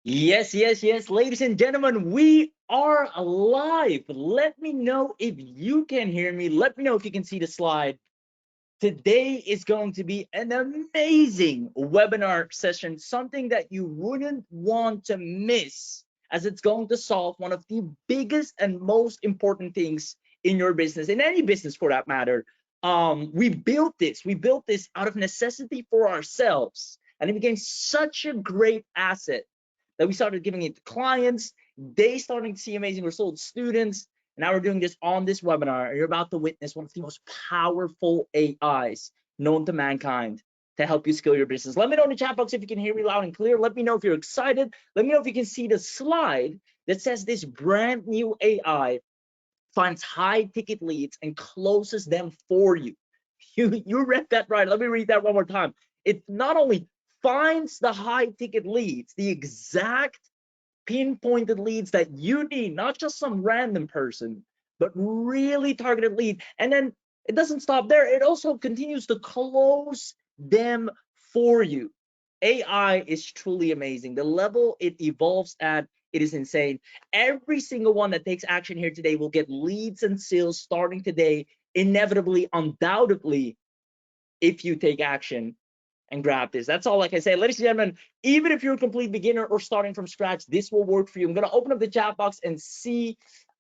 Yes, yes, yes, ladies and gentlemen, we are live. Let me know if you can hear me. Let me know if you can see the slide. Today is going to be an amazing webinar session, something that you wouldn't want to miss, as it's going to solve one of the biggest and most important things in your business, in any business for that matter. We built this out of necessity for ourselves, and it became such a great asset that we started giving it to clients. They starting to see amazing results, students. And now we're doing this on this webinar. You're about to witness one of the most powerful AIs known to mankind to help you scale your business. Let me know in the chat box if you can hear me loud and clear. Let me know if you're excited. Let me know if you can see the slide that says this brand new AI finds high ticket leads and closes them for you. You read that right. Let me read that one more time. It not only finds the high ticket leads, the exact pinpointed leads that you need, not just some random person, but really targeted lead. And then it doesn't stop there. It also continues to close them for you. AI is truly amazing. The level it evolves at, it is insane. Every single one that takes action here today will get leads and sales starting today, inevitably, undoubtedly, if you take action and grab this. That's all I can say. Ladies and gentlemen, even if you're a complete beginner or starting from scratch, this will work for you. I'm going to open up the chat box and see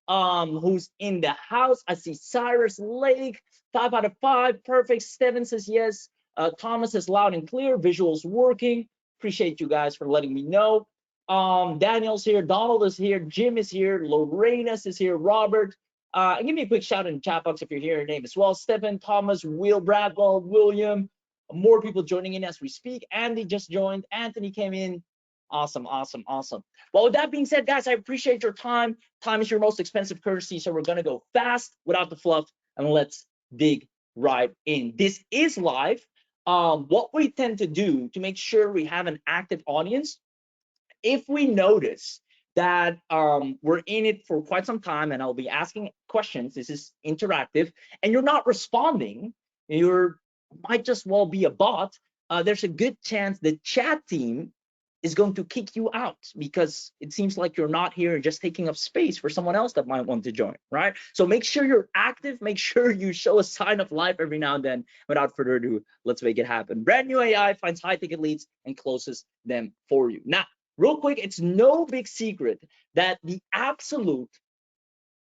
who's in the house. I see Cyrus Lake, 5 out of 5. Perfect. Steven says yes. Thomas is loud and clear. Visuals working. Appreciate you guys for letting me know. Daniel's here. Donald is here. Jim is here. Lorena's is here. Robert. Give me a quick shout in the chat box if you're here, your name as well. Stephen, Thomas, Will, Bradwell, William. More people joining in as we speak. Andy just joined. Anthony came in. Awesome, awesome, awesome. Well, with that being said, guys, I appreciate your time. Time is your most expensive currency, so we're going to go fast without the fluff, and let's dig right in. This is live. What we tend to do to make sure we have an active audience, if we notice that we're in it for quite some time and I'll be asking questions, this is interactive, and you're not responding, you might just well be a bot, there's a good chance the chat team is going to kick you out because it seems like you're not here, just taking up space for someone else that might want to join, right? So make sure you're active, make sure you show a sign of life every now and then. Without further ado, let's make it happen. Brand new AI finds high ticket leads and closes them for you. Now, real quick, it's no big secret that the absolute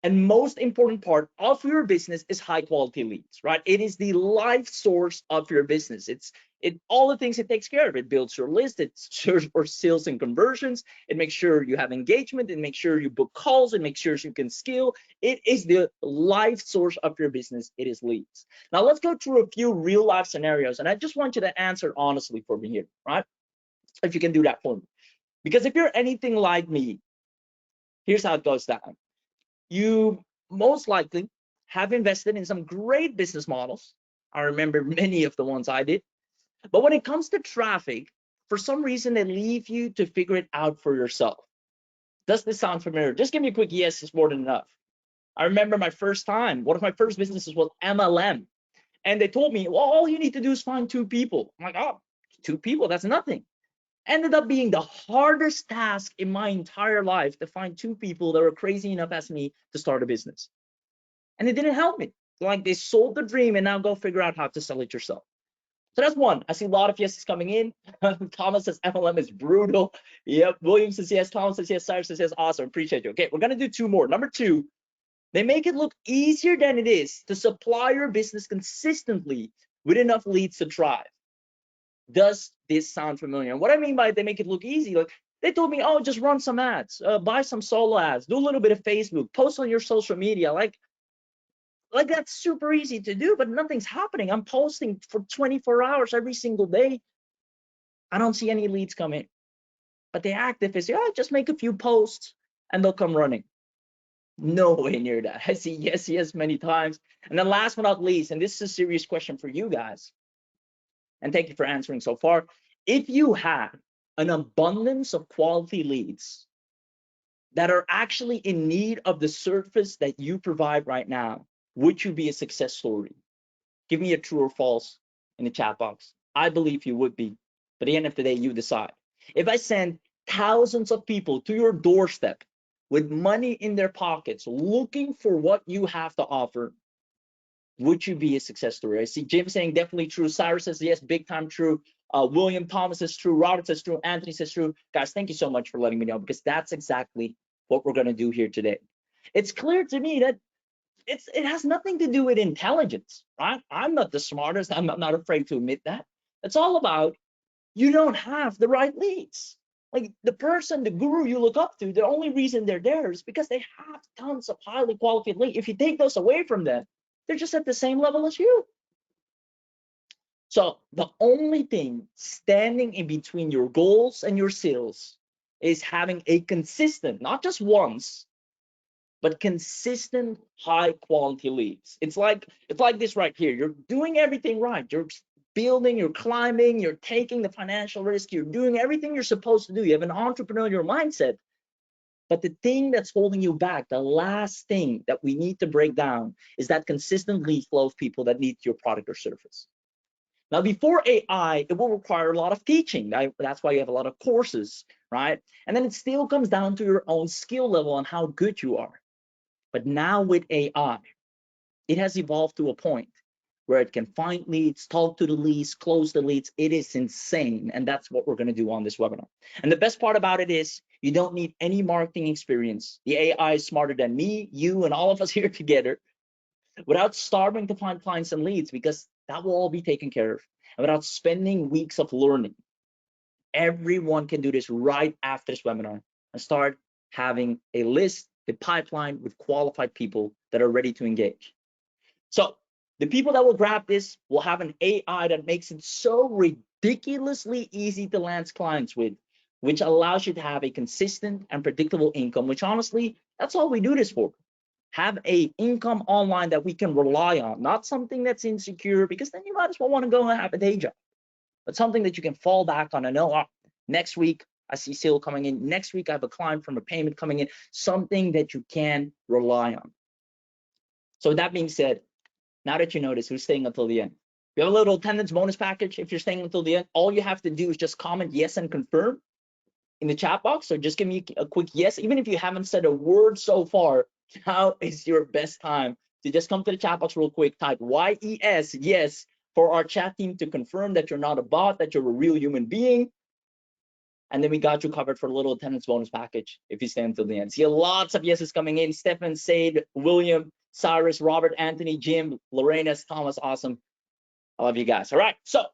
and most important part of your business is high quality leads, right? It is the life source of your business. It's all the things it takes care of. It builds your list, it serves for sales and conversions, it makes sure you have engagement, it makes sure you book calls, it makes sure you can scale. It is the life source of your business. It is leads. Now let's go through a few real life scenarios, and I just want you to answer honestly for me here, right? If you can do that for me. Because if you're anything like me, here's how it goes down. You most likely have invested in some great business models. I remember many of the ones I did. But when it comes to traffic, for some reason, they leave you to figure it out for yourself. Does this sound familiar? Just give me a quick yes, it's more than enough. I remember my first time, one of my first businesses was MLM. And they told me, well, all you need to do is find 2 people. I'm like, oh, 2 people, that's nothing. Ended up being the hardest task in my entire life to find 2 people that were crazy enough as me to start a business. And it didn't help me. Like, they sold the dream and now go figure out how to sell it yourself. So that's one. I see a lot of yeses coming in. Thomas says MLM is brutal. Yep. William says yes. Thomas says yes. Cyrus says yes. Awesome. Appreciate you. Okay, we're going to do 2 more. Number 2, they make it look easier than it is to supply your business consistently with enough leads to thrive. Does this sound familiar? And what I mean by they make it look easy, like they told me, oh, just run some ads, buy some solo ads, do a little bit of Facebook, post on your social media. Like that's super easy to do, but nothing's happening. I'm posting for 24 hours every single day. I don't see any leads come in. But the active is, yeah, just make a few posts and they'll come running. Nowhere near that. I see yes, yes, many times. And then last but not least, and this is a serious question for you guys, and thank you for answering so far. If you had an abundance of quality leads that are actually in need of the service that you provide right now, would you be a success story? Give me a true or false in the chat box. I believe you would be. But at the end of the day, you decide. If I send thousands of people to your doorstep with money in their pockets looking for what you have to offer, would you be a success story? I see Jim saying definitely true. Cyrus says yes, big time true. William Thomas says true. Robert says true. Anthony says true. Guys, thank you so much for letting me know, because that's exactly what we're going to do here today. It's clear to me that it has nothing to do with intelligence, right? I'm not the smartest. I'm not afraid to admit that. It's all about you don't have the right leads. Like the person, the guru you look up to, the only reason they're there is because they have tons of highly qualified leads. If you take those away from them, they're just at the same level as you. So the only thing standing in between your goals and your sales is having a consistent, not just once, but consistent high quality leads. It's like this right here. You're doing everything right. You're building, you're climbing, you're taking the financial risk, you're doing everything you're supposed to do. You have an entrepreneurial mindset. But the thing that's holding you back, the last thing that we need to break down, is that consistent lead flow of people that need your product or service. Now, before AI, it will require a lot of teaching. That's why you have a lot of courses, right? And then it still comes down to your own skill level and how good you are. But now with AI, it has evolved to a point where it can find leads, talk to the leads, close the leads. It is insane. And that's what we're going to do on this webinar. And the best part about it is you don't need any marketing experience. The AI is smarter than me, you, and all of us here together, without starving to find clients and leads, because that will all be taken care of. And without spending weeks of learning, everyone can do this right after this webinar and start having a list, a pipeline with qualified people that are ready to engage. So the people that will grab this will have an AI that makes it so ridiculously easy to land clients with, which allows you to have a consistent and predictable income, which honestly, that's all we do this for. Have a income online that we can rely on, not something that's insecure, because then you might as well want to go and have a day job, but something that you can fall back on and know, next week I see sale coming in, next week I have a client from a payment coming in, something that you can rely on. So with that being said, now that you know this, who's staying until the end? We have a little attendance bonus package. If you're staying until the end, all you have to do is just comment yes and confirm in the chat box. So just give me a quick yes. Even if you haven't said a word so far, now is your best time to just come to the chat box real quick, type YES, yes, for our chat team to confirm that you're not a bot, that you're a real human being. And then we got you covered for a little attendance bonus package if you stay until the end. See lots of yeses coming in. Stefan, Sade, William, Cyrus, Robert, Anthony, Jim, Lorena, Thomas, awesome. I love you guys. All right, so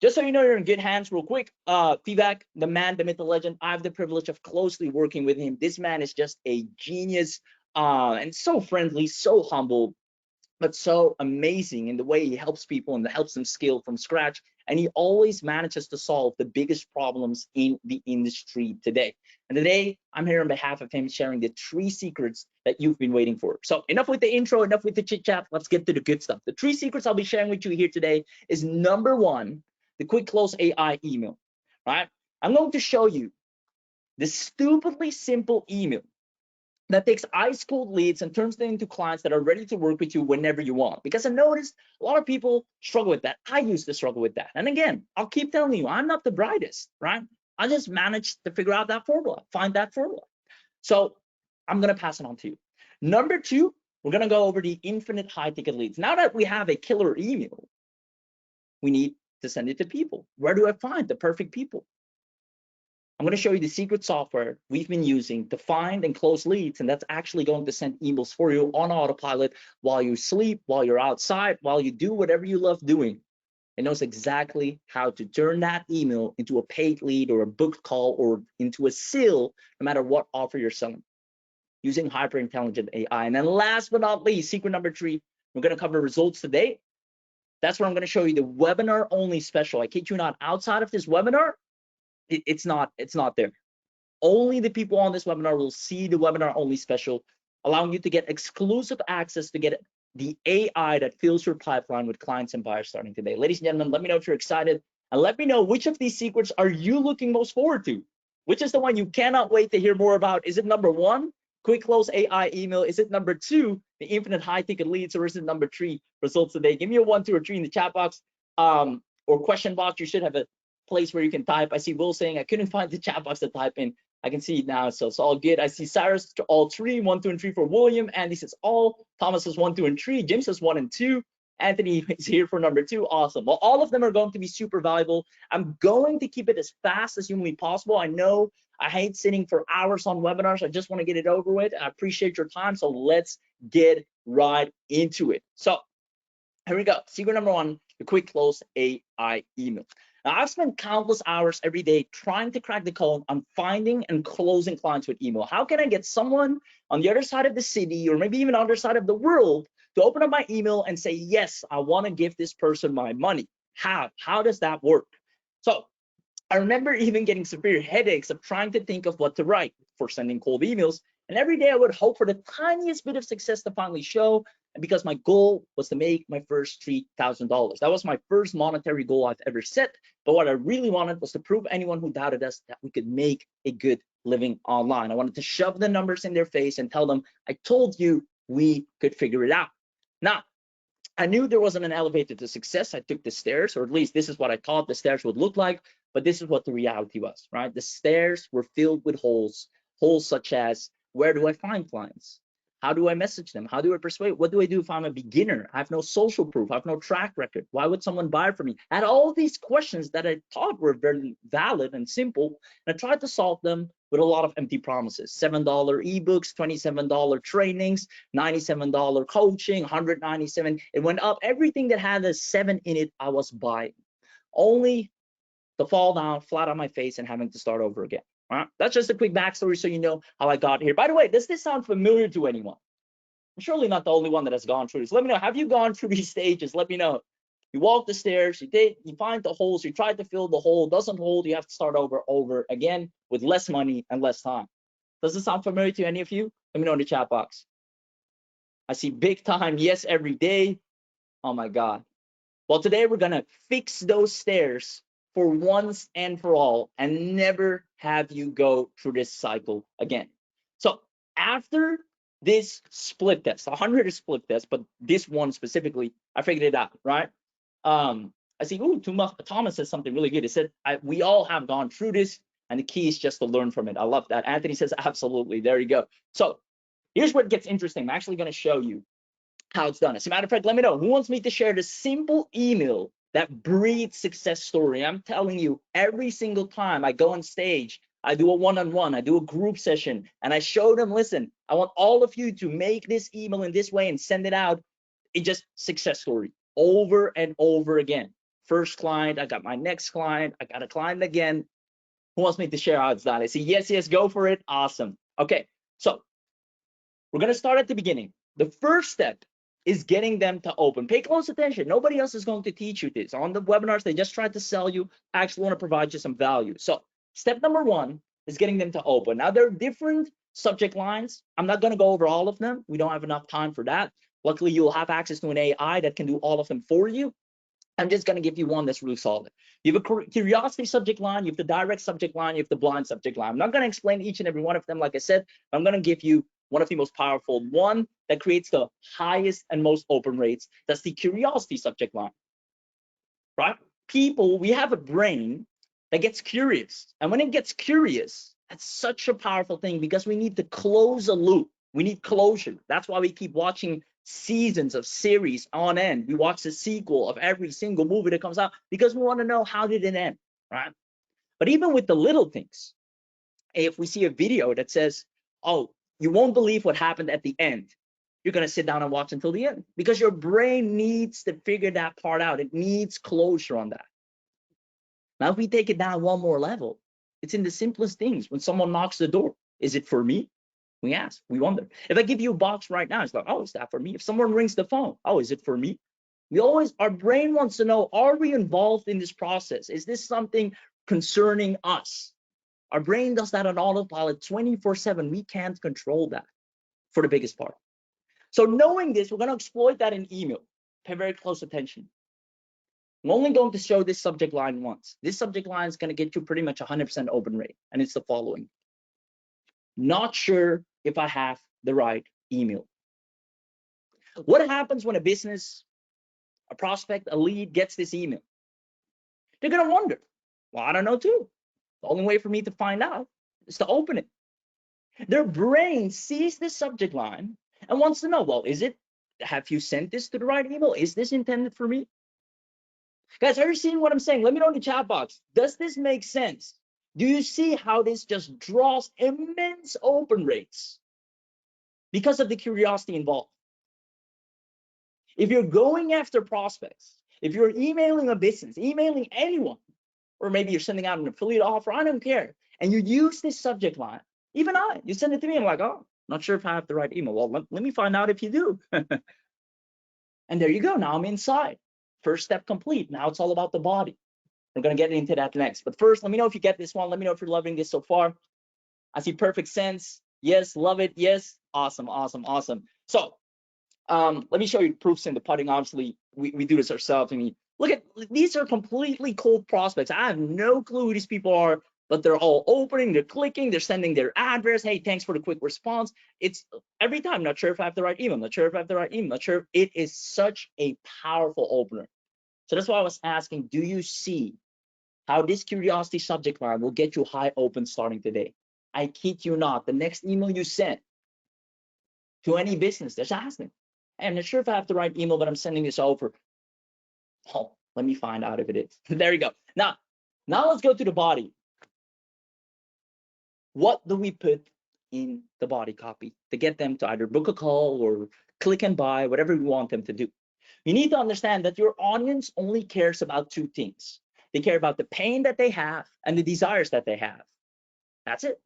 just so you know, you're in good hands. Real quick, Vivek, the man, the myth, the legend. I have the privilege of closely working with him. This man is just a genius, and so friendly, so humble, but so amazing in the way he helps people and helps them scale from scratch. And he always manages to solve the biggest problems in the industry today. And today, I'm here on behalf of him, sharing the 3 secrets that you've been waiting for. So enough with the intro, enough with the chit chat. Let's get to the good stuff. The 3 secrets I'll be sharing with you here today is number 1, the quick close AI email, right? I'm going to show you the stupidly simple email that takes ice cold leads and turns them into clients that are ready to work with you whenever you want. Because I noticed a lot of people struggle with that. I used to struggle with that. And again, I'll keep telling you, I'm not the brightest, right? I just managed to figure out that formula, find that formula. So I'm going to pass it on to you. Number 2, we're going to go over the infinite high ticket leads. Now that we have a killer email, we need to send it to people. Where do I find the perfect people? I'm going to show you the secret software we've been using to find and close leads, and that's actually going to send emails for you on autopilot while you sleep, while you're outside, while you do whatever you love doing. It knows exactly how to turn that email into a paid lead or a booked call or into a sale, no matter what offer you're selling, using hyper intelligent AI. And then last but not least, secret number 3, we're going to cover results today. That's where I'm going to show you the webinar only special. I kid you not, outside of this webinar, it's not there. Only the people on this webinar will see the webinar only special, allowing you to get exclusive access to get the AI that fills your pipeline with clients and buyers starting today. Ladies and gentlemen, let me know if you're excited, and let me know which of these secrets are you looking most forward to. Which is the one you cannot wait to hear more about? Is it number 1, quick close AI email? Is it number 2, the infinite high ticket leads? Or is it number 3, results today? Give me a 1, 2, or 3 in the chat box or question box. You should have a place where you can type. I see Will saying I couldn't find the chat box to type in. I can see it now, so it's all good. I see Cyrus all 3, 1, 2, and 3 for William. Andy says all. Thomas says 1, 2, and 3. Jim says 1 and 2. Anthony is here for number 2. Awesome. Well, all of them are going to be super valuable. I'm going to keep it as fast as humanly possible. I know I hate sitting for hours on webinars. I just want to get it over with. I appreciate your time. So let's get right into it. So here we go. Secret number 1, the quick close AI email. Now, I've spent countless hours every day trying to crack the code on finding and closing clients with email. How can I get someone on the other side of the city, or maybe even on the other side of the world, to open up my email and say, yes, I want to give this person my money? How does that work? So I remember even getting severe headaches of trying to think of what to write for sending cold emails. And every day I would hope for the tiniest bit of success to finally show. And because my goal was to make my first $3,000. That was my first monetary goal I've ever set. But what I really wanted was to prove anyone who doubted us that we could make a good living online. I wanted to shove the numbers in their face and tell them, I told you we could figure it out. Now, I knew there wasn't an elevator to success. I took the stairs, or at least this is what I thought the stairs would look like, but this is what the reality was, right? The stairs were filled with holes such as, where do I find clients? How do I message them? How do I persuade? What do I do if I'm a beginner? I have no social proof. I have no track record. Why would someone buy from me? I had all these questions that I thought were very valid and simple, and I tried to solve them with a lot of empty promises. $7 ebooks, $27 trainings, $97 coaching, $197. It went up. Everything that had a 7 in it, I was buying, only to fall down flat on my face and having to start over again. All right? That's just a quick backstory so you know how I got here. By the way, does this sound familiar to anyone? I'm surely not the only one that has gone through this. Let me know. Have you gone through these stages? Let me know. You walk the stairs, you find the holes, you try to fill the hole, doesn't hold, you have to start over again with less money and less time. Does this sound familiar to any of you? Let me know in the chat box. I see big time, yes, every day. Oh my God. Well, today we're gonna fix those stairs for once and for all and never have you go through this cycle again. So after this split test, 100 is split test, but this one specifically, I figured it out, right? I see, ooh, Thomas says something really good. He said, we all have gone through this, and the key is just to learn from it. I love that. Anthony says, absolutely. There you go. So here's where it gets interesting. I'm actually going to show you how it's done. As a matter of fact, let me know who wants me to share the simple email that breeds success story. I'm telling you, every single time I go on stage, I do a one-on-one, I do a group session, and I show them, listen, I want all of you to make this email in this way and send it out. It just success story over and over again. First client, I got my next client, I got a client again. Who wants me to share how it's done? I say, yes, go for it. Awesome. Okay, so we're going to start at the beginning. The first step is getting them to open. Pay close attention. Nobody else is going to teach you this. On the webinars, they just try to sell you. I actually want to provide you some value. So step number 1 is getting them to open. Now, there are different subject lines. I'm not going to go over all of them. We don't have enough time for that. Luckily, you'll have access to an AI that can do all of them for you. I'm just going to give you one that's really solid. You have a curiosity subject line, you have the direct subject line, you have the blind subject line. I'm not going to explain each and every one of them, like I said, but I'm going to give you one of the most powerful, one that creates the highest and most open rates. That's the curiosity subject line, right? People, we have a brain that gets curious. And when it gets curious, that's such a powerful thing because we need to close a loop. We need closure. That's why we keep watching seasons of series on end. We watch the sequel of every single movie that comes out because we want to know how did it end, right? But even with the little things, if we see a video that says, oh, you won't believe what happened at the end, you're going to sit down and watch until the end because your brain needs to figure that part out. It needs closure on that. Now, if we take it down one more level, it's in the simplest things. When someone knocks the door, is it for me? We ask, we wonder. If I give you a box right now, it's like, oh, is that for me? If someone rings the phone, oh, is it for me? Our brain wants to know, are we involved in this process? Is this something concerning us? Our brain does that on autopilot 24/7. We can't control that for the biggest part. So knowing this, we're going to exploit that in email. Pay very close attention. I'm only going to show this subject line once. This subject line is going to get you pretty much 100% open rate, and it's the following. Not sure if I have the right email. What happens when a business, a prospect, a lead gets this email? They're going to wonder, Well, I don't know too. The only way for me to find out is to open it. Their brain sees this subject line and wants to know, well, have you sent this to the right email? Is this intended for me? Guys, are you seeing what I'm saying? Let me know in the chat box. Does this make sense? Do you see how this just draws immense open rates because of the curiosity involved? If you're going after prospects, if you're emailing a business, emailing anyone, or maybe you're sending out an affiliate offer, I don't care, and you use this subject line, even you send it to me, I'm like, oh, not sure if I have the right email. Well, let me find out if you do. And there you go. Now I'm inside. First step complete. Now it's all about the body. We're going to get into that next. But first, let me know if you get this one. Let me know if you're loving this so far. I see perfect sense. Yes, love it. Yes. Awesome, awesome, awesome. So let me show you proofs in the pudding. Obviously, we do this ourselves. I mean, look at these are completely cold prospects. I have no clue who these people are, but they're all opening, they're clicking, they're sending their address. Hey, thanks for the quick response. It's every time, not sure if I have the right email, not sure if I have the right email, not sure. It is such a powerful opener. So that's why I was asking, do you see how this curiosity subject line will get you high open starting today? I kid you not. The next email you send to any business, just ask them. Hey, I'm not sure if I have the right email, but I'm sending this over. Oh, let me find out if it is. There you go. Now let's go to the body. What do we put in the body copy to get them to either book a call or click and buy, whatever we want them to do? You need to understand that your audience only cares about two things. They care about the pain that they have and the desires that they have. That's it.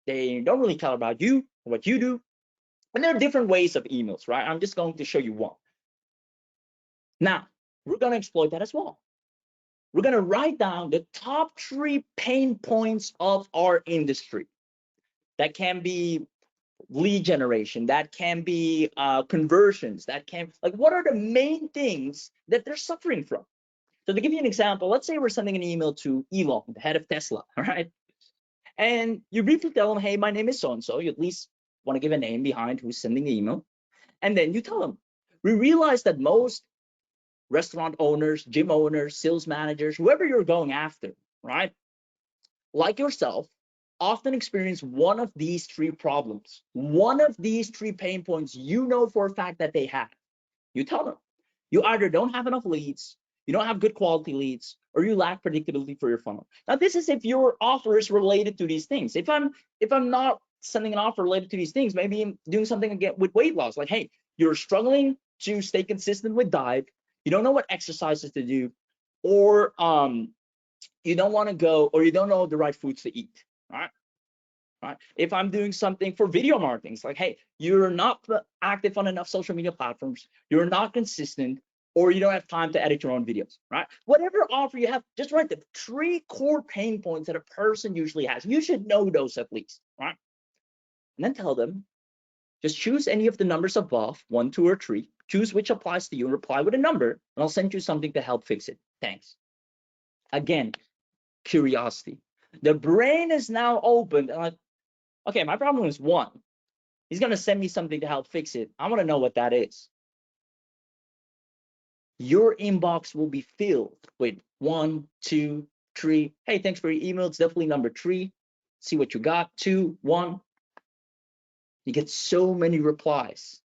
They don't really care about you or what you do. And there are different ways of emails, right? I'm just going to show you one. Now, we're going to exploit that as well. We're going to write down the top 3 pain points of our industry. That can be lead generation, that can be conversions, that can, like, what are the main things that they're suffering from? So to give you an example, let's say we're sending an email to Elon, the head of Tesla, all right? And you briefly tell them, hey, my name is so-and-so. You at least want to give a name behind who's sending the email. And then you tell them, we realize that most restaurant owners, gym owners, sales managers, whoever you're going after, right? Like yourself, often experience one of these 3 problems, one of these 3 pain points you know for a fact that they have. You tell them, you either don't have enough leads, you don't have good quality leads, or you lack predictability for your funnel. Now, this is if your offer is related to these things. If I'm not sending an offer related to these things, maybe I'm doing something again with weight loss, like, hey, you're struggling to stay consistent with diet, you don't know what exercises to do, or you don't want to go, or you don't know the right foods to eat, right? Right. If I'm doing something for video marketing, it's like, hey, you're not active on enough social media platforms, you're not consistent, or you don't have time to edit your own videos, right? Whatever offer you have, just write the 3 core pain points that a person usually has. You should know those at least, right? And then tell them, just choose any of the numbers above, 1, 2, or 3, choose which applies to you and reply with a number, and I'll send you something to help fix it. Thanks. Again, curiosity. The brain is now open. Like, okay, my problem is 1. He's going to send me something to help fix it. I want to know what that is. Your inbox will be filled with 1, 2, 3. Hey, thanks for your email. It's definitely number 3. See what you got. 2, 1. You get so many replies.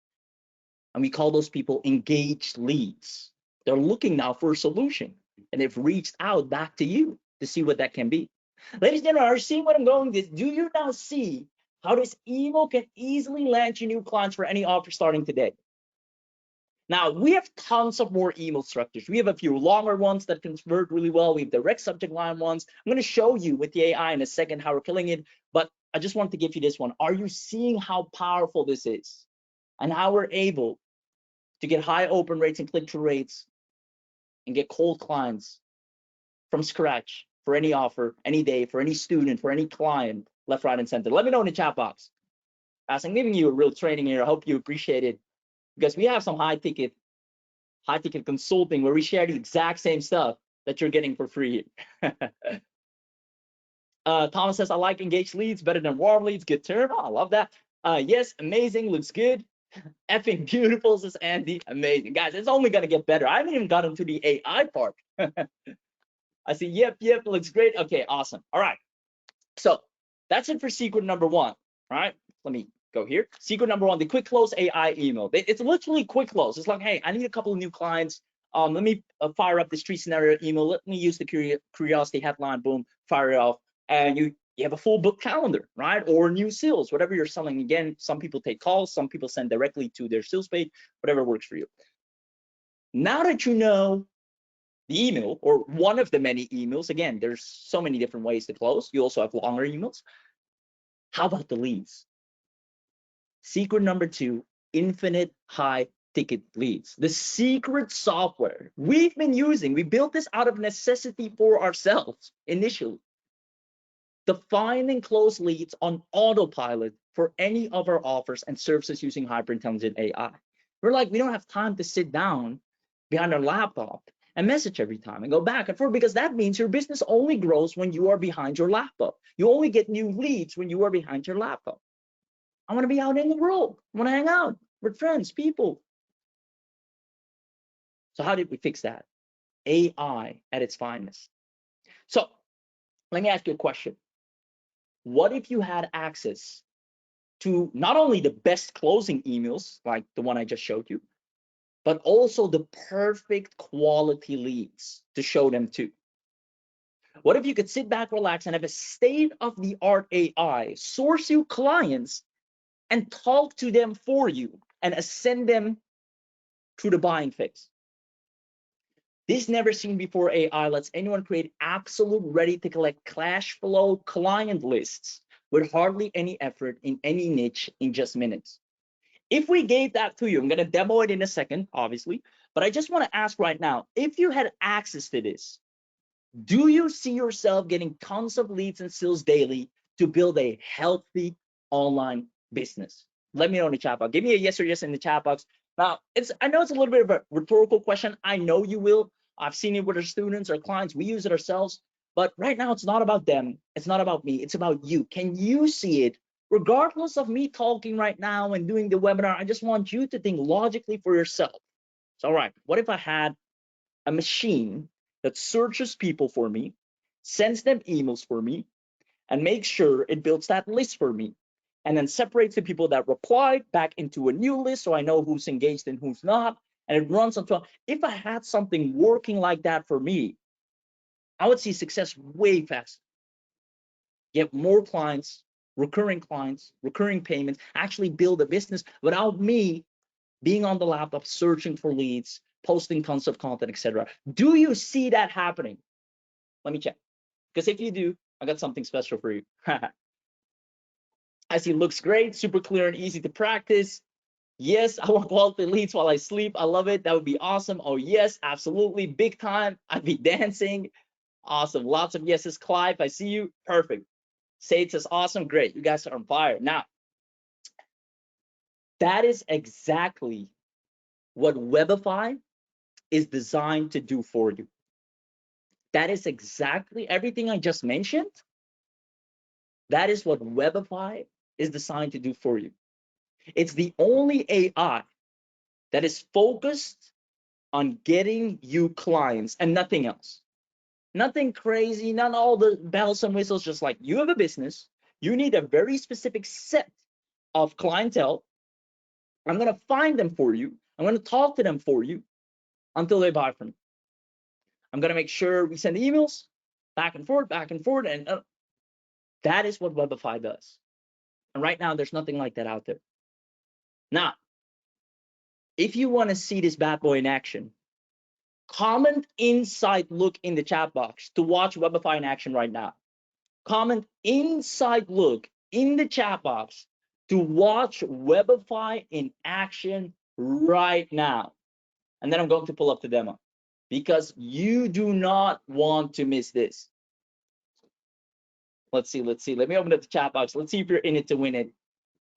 And we call those people engaged leads. They're looking now for a solution. And they've reached out back to you to see what that can be. Ladies and gentlemen, are you seeing what I'm going with? Do you now see how this email can easily land you new clients for any offer starting today? Now, we have tons of more email structures. We have a few longer ones that convert really well. We have direct subject line ones. I'm going to show you with the AI in a second how we're killing it, but I just want to give you this one. Are you seeing how powerful this is and how we're able to get high open rates and click-through rates and get cold clients from scratch for any offer, any day, for any student, for any client, left, right, and center? Let me know in the chat box. As I'm giving you a real training here, I hope you appreciate it, because we have some high ticket consulting where we share the exact same stuff that you're getting for free. Thomas says, I like engaged leads better than warm leads. Good term. Oh, I love that. Yes, amazing. Looks good. Effing beautiful, says Andy. Amazing. Guys, it's only going to get better. I haven't even gotten to the AI part. I see, yep, looks great. Okay, awesome. All right. So that's it for secret number one. All right. Let me go here. Secret number one, the quick close AI email. It's literally quick close. It's like, hey, I need a couple of new clients. Let me fire up this 3 scenario email. Let me use the curiosity headline. Boom, fire it off. And you have a full book calendar, right? Or new sales, whatever you're selling. Again, some people take calls, some people send directly to their sales page, whatever works for you. Now that you know the email, or one of the many emails, again, there's so many different ways to close. You also have longer emails. How about the leads? Secret number two, infinite high ticket leads. The secret software we've been using, we built this out of necessity for ourselves initially. Define and close leads on autopilot for any of our offers and services using hyper-intelligent AI. We're like, we don't have time to sit down behind our laptop and message every time and go back and forth, because that means your business only grows when you are behind your laptop. You only get new leads when you are behind your laptop. I want to be out in the world. I want to hang out with friends, people. So how did we fix that? AI at its finest. So let me ask you a question. What if you had access to not only the best closing emails, like the one I just showed you, but also the perfect quality leads to show them to? What if you could sit back, relax, and have a state-of-the-art AI source you clients and talk to them for you and ascend them through the buying phase? This never seen before AI lets anyone create absolute ready to collect cash flow client lists with hardly any effort in any niche in just minutes. If we gave that to you, I'm going to demo it in a second, obviously, but I just want to ask right now, if you had access to this, do you see yourself getting tons of leads and sales daily to build a healthy online business? Let me know in the chat box. Give me a yes or yes in the chat box. Now, I know it's a little bit of a rhetorical question. I know you will. I've seen it with our students, our clients. We use it ourselves. But right now, it's not about them. It's not about me. It's about you. Can you see it? Regardless of me talking right now and doing the webinar, I just want you to think logically for yourself. So, all right, what if I had a machine that searches people for me, sends them emails for me, and makes sure it builds that list for me, and then separates the people that replied back into a new list so I know who's engaged and who's not, and it runs until, if I had something working like that for me, I would see success way faster. Get more clients, recurring payments, actually build a business without me being on the laptop searching for leads, posting tons of content, etc. Do you see that happening? Let me check. Because if you do, I got something special for you. I see, looks great, super clear and easy to practice. Yes, I want quality leads while I sleep. I love it. That would be awesome. Oh yes, absolutely, big time. I'd be dancing. Awesome, lots of yeses. Clive, I see you. Perfect. Sage says awesome, great. You guys are on fire. Now, that is exactly what Webify is designed to do for you. That is exactly everything I just mentioned. That is what Webify is designed to do for you. It's the only AI that is focused on getting you clients and nothing else. Nothing crazy, not all the bells and whistles, just like you have a business, you need a very specific set of clientele. I'm going to find them for you. I'm going to talk to them for you until they buy from you. I'm going to make sure we send emails back and forth, and that is what Webify does. And right now, there's nothing like that out there. Now, if you want to see this bad boy in action, comment inside look in the chat box to watch Webify in action right now. Comment inside look in the chat box to watch Webify in action right now. And then I'm going to pull up the demo because you do not want to miss this. Let's see. Let me open up the chat box. Let's see if you're in it to win it.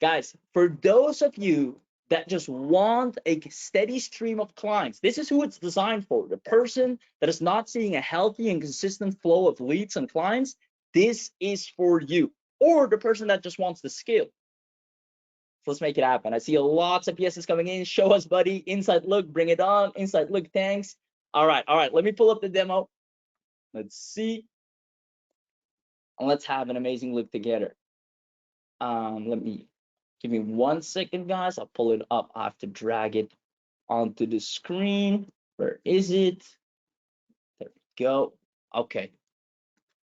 Guys, for those of you that just want a steady stream of clients, this is who it's designed for. The person that is not seeing a healthy and consistent flow of leads and clients, this is for you. Or the person that just wants the skill. So let's make it happen. I see lots of yeses coming in. Show us, buddy. Inside look, bring it on. Inside look, thanks. All right. Let me pull up the demo. Let's see. And let's have an amazing look together. Give me 1 second, guys. I'll pull it up. I have to drag it onto the screen. Where is it? There we go. Okay.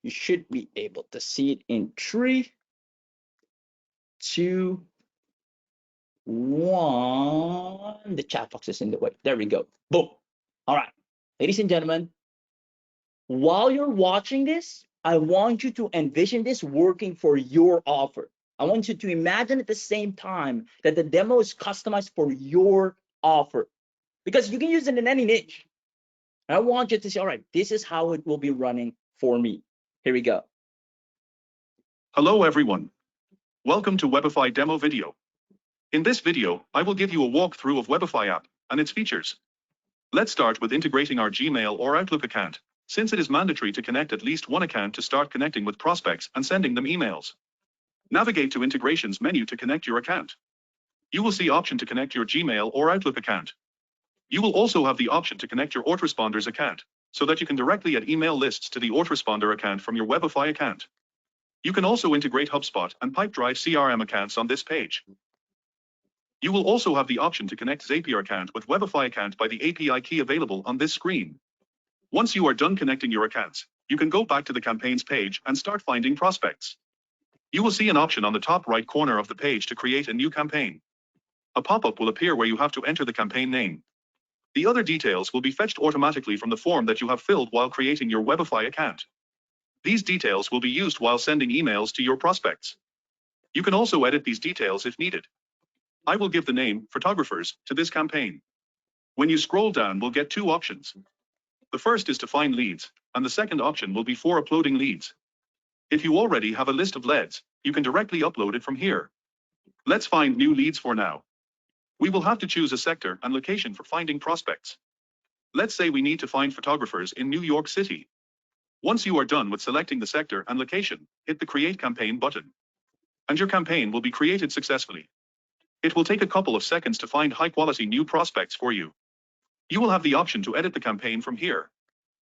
You should be able to see it in 3, 2, 1. The chat box is in the way. There we go. Boom. All right. Ladies and gentlemen, while you're watching this, I want you to envision this working for your offer. I want you to imagine at the same time that the demo is customized for your offer, because you can use it in any niche. I want you to say, all right, this is how it will be running for me. Here we go. Hello everyone. Welcome to Webify demo video. In this video, I will give you a walkthrough of Webify app and its features. Let's start with integrating our Gmail or Outlook account, since it is mandatory to connect at least one account to start connecting with prospects and sending them emails. Navigate to Integrations menu to connect your account. You will see option to connect your Gmail or Outlook account. You will also have the option to connect your autoresponders account, so that you can directly add email lists to the autoresponder account from your Webify account. You can also integrate HubSpot and Pipedrive CRM accounts on this page. You will also have the option to connect Zapier account with Webify account by the API key available on this screen. Once you are done connecting your accounts, you can go back to the campaigns page and start finding prospects. You will see an option on the top right corner of the page to create a new campaign. A pop-up will appear where you have to enter the campaign name. The other details will be fetched automatically from the form that you have filled while creating your Webify account. These details will be used while sending emails to your prospects. You can also edit these details if needed. I will give the name, photographers, to this campaign. When you scroll down, we'll get 2 options. The first is to find leads, and the second option will be for uploading leads. If you already have a list of leads, you can directly upload it from here. Let's find new leads for now. We will have to choose a sector and location for finding prospects. Let's say we need to find photographers in New York City. Once you are done with selecting the sector and location, hit the Create Campaign button. And your campaign will be created successfully. It will take a couple of seconds to find high-quality new prospects for you. You will have the option to edit the campaign from here.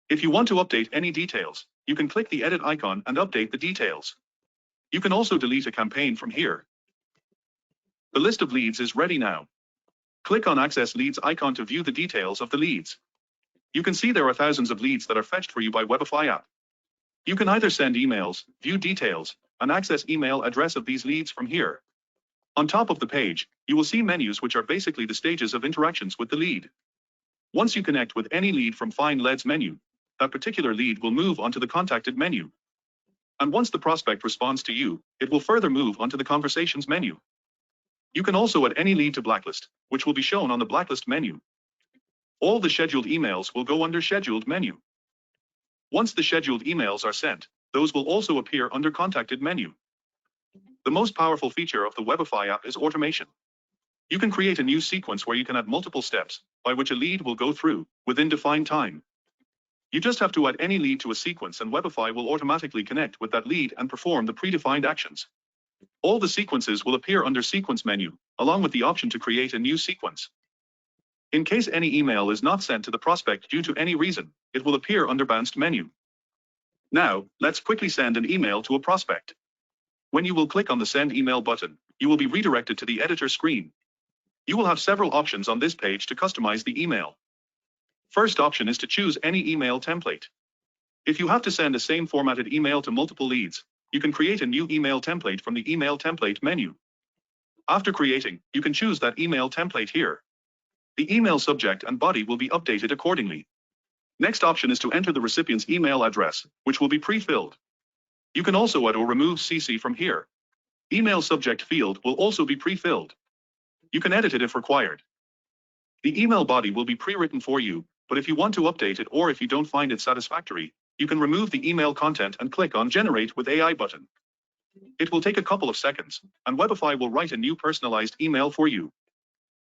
If you want to update any details, you can click the edit icon and update the details. You can also delete a campaign from here. The list of leads is ready now. Click on Access Leads icon to view the details of the leads. You can see there are thousands of leads that are fetched for you by Webify app. You can either send emails, view details, and access email address of these leads from here. On top of the page, you will see menus which are basically the stages of interactions with the lead. Once you connect with any lead from Find Leads menu, that particular lead will move onto the Contacted menu. And once the prospect responds to you, it will further move onto the Conversations menu. You can also add any lead to Blacklist, which will be shown on the Blacklist menu. All the scheduled emails will go under Scheduled menu. Once the scheduled emails are sent, those will also appear under Contacted menu. The most powerful feature of the Webify app is automation. You can create a new sequence where you can add multiple steps by which a lead will go through within defined time. You just have to add any lead to a sequence and Webify will automatically connect with that lead and perform the predefined actions. All the sequences will appear under Sequence menu, along with the option to create a new sequence. In case any email is not sent to the prospect due to any reason, it will appear under Bounced menu. Now, let's quickly send an email to a prospect. When you will click on the Send Email button, you will be redirected to the editor screen. You will have several options on this page to customize the email. First option is to choose any email template. If you have to send a same formatted email to multiple leads, you can create a new email template from the Email Template menu. After creating, you can choose that email template here. The email subject and body will be updated accordingly. Next option is to enter the recipient's email address, which will be pre-filled. You can also add or remove CC from here. Email subject field will also be pre-filled. You can edit it if required. The email body will be pre-written for you, but if you want to update it or if you don't find it satisfactory, you can remove the email content and click on Generate with AI button. It will take a couple of seconds, and Webify will write a new personalized email for you.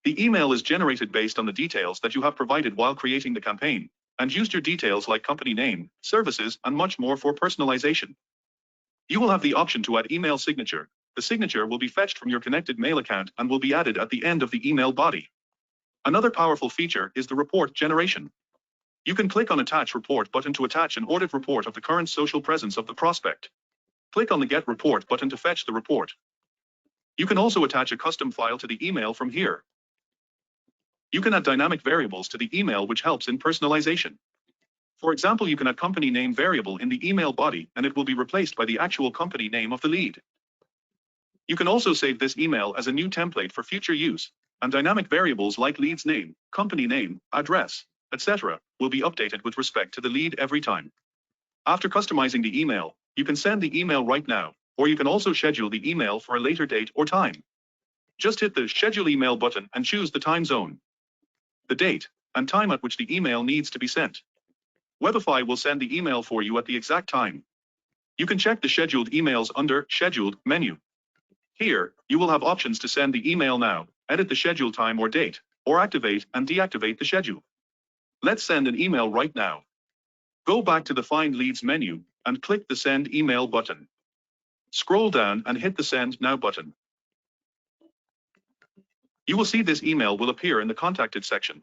The email is generated based on the details that you have provided while creating the campaign, and used your details like company name, services, and much more for personalization. You will have the option to add email signature. The signature will be fetched from your connected mail account and will be added at the end of the email body. Another powerful feature is the report generation. You can click on Attach Report button to attach an audit report of the current social presence of the prospect. Click on the Get Report button to fetch the report. You can also attach a custom file to the email from here. You can add dynamic variables to the email, which helps in personalization. For example, you can add company name variable in the email body and it will be replaced by the actual company name of the lead. You can also save this email as a new template for future use, and dynamic variables like lead's name, company name, address, etc. will be updated with respect to the lead every time. After customizing the email, you can send the email right now, or you can also schedule the email for a later date or time. Just hit the Schedule Email button and choose the time zone, the date, and time at which the email needs to be sent. Webify will send the email for you at the exact time. You can check the scheduled emails under Scheduled menu. Here, you will have options to send the email now, edit the schedule time or date, or activate and deactivate the schedule. Let's send an email right now. Go back to the Find Leads menu and click the Send Email button. Scroll down and hit the Send Now button. You will see this email will appear in the Contacted section.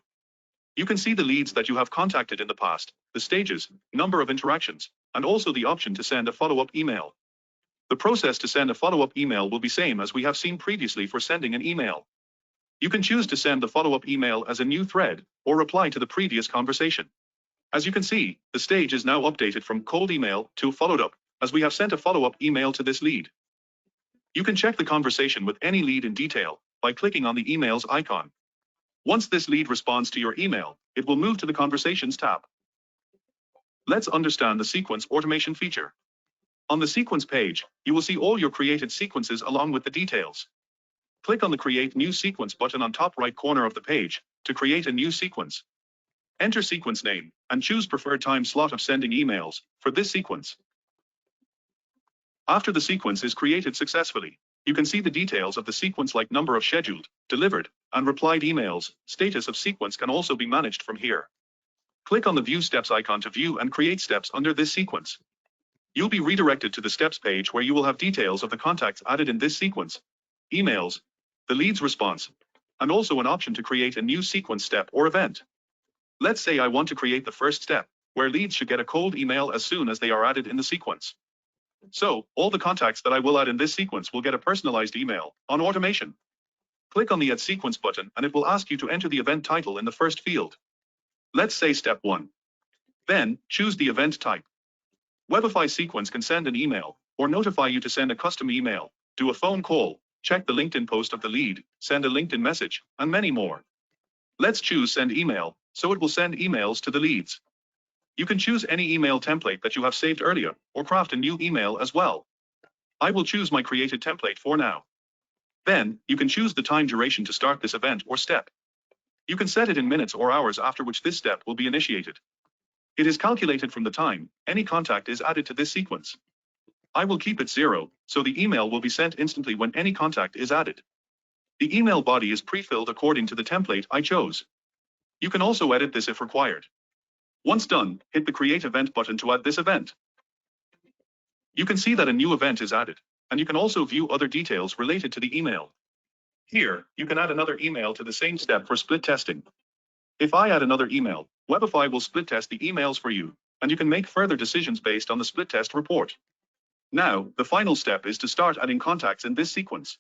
You can see the leads that you have contacted in the past, the stages, number of interactions, and also the option to send a follow-up email. The process to send a follow-up email will be same as we have seen previously for sending an email. You can choose to send the follow-up email as a new thread or reply to the previous conversation. As you can see, the stage is now updated from cold email to followed up, as we have sent a follow-up email to this lead. You can check the conversation with any lead in detail by clicking on the emails icon. Once this lead responds to your email, it will move to the Conversations tab. Let's understand the sequence automation feature. On the sequence page, you will see all your created sequences along with the details. Click on the Create New Sequence button on top right corner of the page to create a new sequence. Enter sequence name and choose preferred time slot of sending emails for this sequence. After the sequence is created successfully, you can see the details of the sequence like number of scheduled, delivered, and replied emails. Status of sequence can also be managed from here. Click on the View Steps icon to view and create steps under this sequence. You'll be redirected to the steps page where you will have details of the contacts added in this sequence, emails, the lead's response, and also an option to create a new sequence step or event. Let's say I want to create the first step, where leads should get a cold email as soon as they are added in the sequence. So, all the contacts that I will add in this sequence will get a personalized email on automation. Click on the Add Sequence button and it will ask you to enter the event title in the first field. Let's say Step 1. Then, choose the event type. Webify Sequence can send an email, or notify you to send a custom email, do a phone call, check the LinkedIn post of the lead, send a LinkedIn message, and many more. Let's choose Send Email, so it will send emails to the leads. You can choose any email template that you have saved earlier, or craft a new email as well. I will choose my created template for now. Then, you can choose the time duration to start this event or step. You can set it in minutes or hours after which this step will be initiated. It is calculated from the time any contact is added to this sequence. I will keep it 0, so the email will be sent instantly when any contact is added. The email body is pre-filled according to the template I chose. You can also edit this if required. Once done, hit the Create Event button to add this event. You can see that a new event is added, and you can also view other details related to the email. Here, you can add another email to the same step for split testing. If I add another email, Webify will split test the emails for you, and you can make further decisions based on the split test report. Now, the final step is to start adding contacts in this sequence.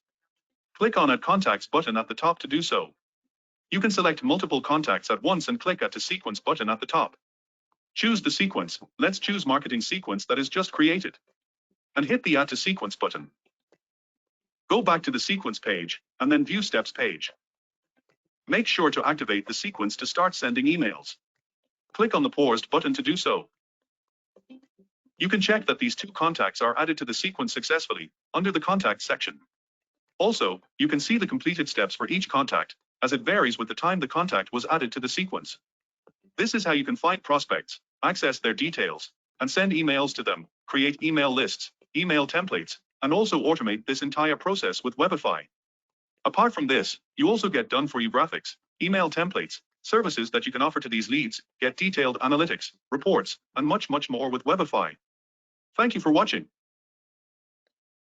Click on Add Contacts button at the top to do so. You can select multiple contacts at once and click Add to Sequence button at the top. Choose the sequence. Let's choose Marketing Sequence that is just created. And hit the Add to Sequence button. Go back to the Sequence page, and then View Steps page. Make sure to activate the sequence to start sending emails. Click on the Paused button to do so. You can check that these two contacts are added to the sequence successfully, under the Contact section. Also, you can see the completed steps for each contact, as it varies with the time the contact was added to the sequence. This is how you can find prospects, access their details, and send emails to them, create email lists, email templates, and also automate this entire process with Webify. Apart from this, you also get done-for-you graphics, email templates, services that you can offer to these leads, get detailed analytics, reports, and much more with Webify. Thank you for watching.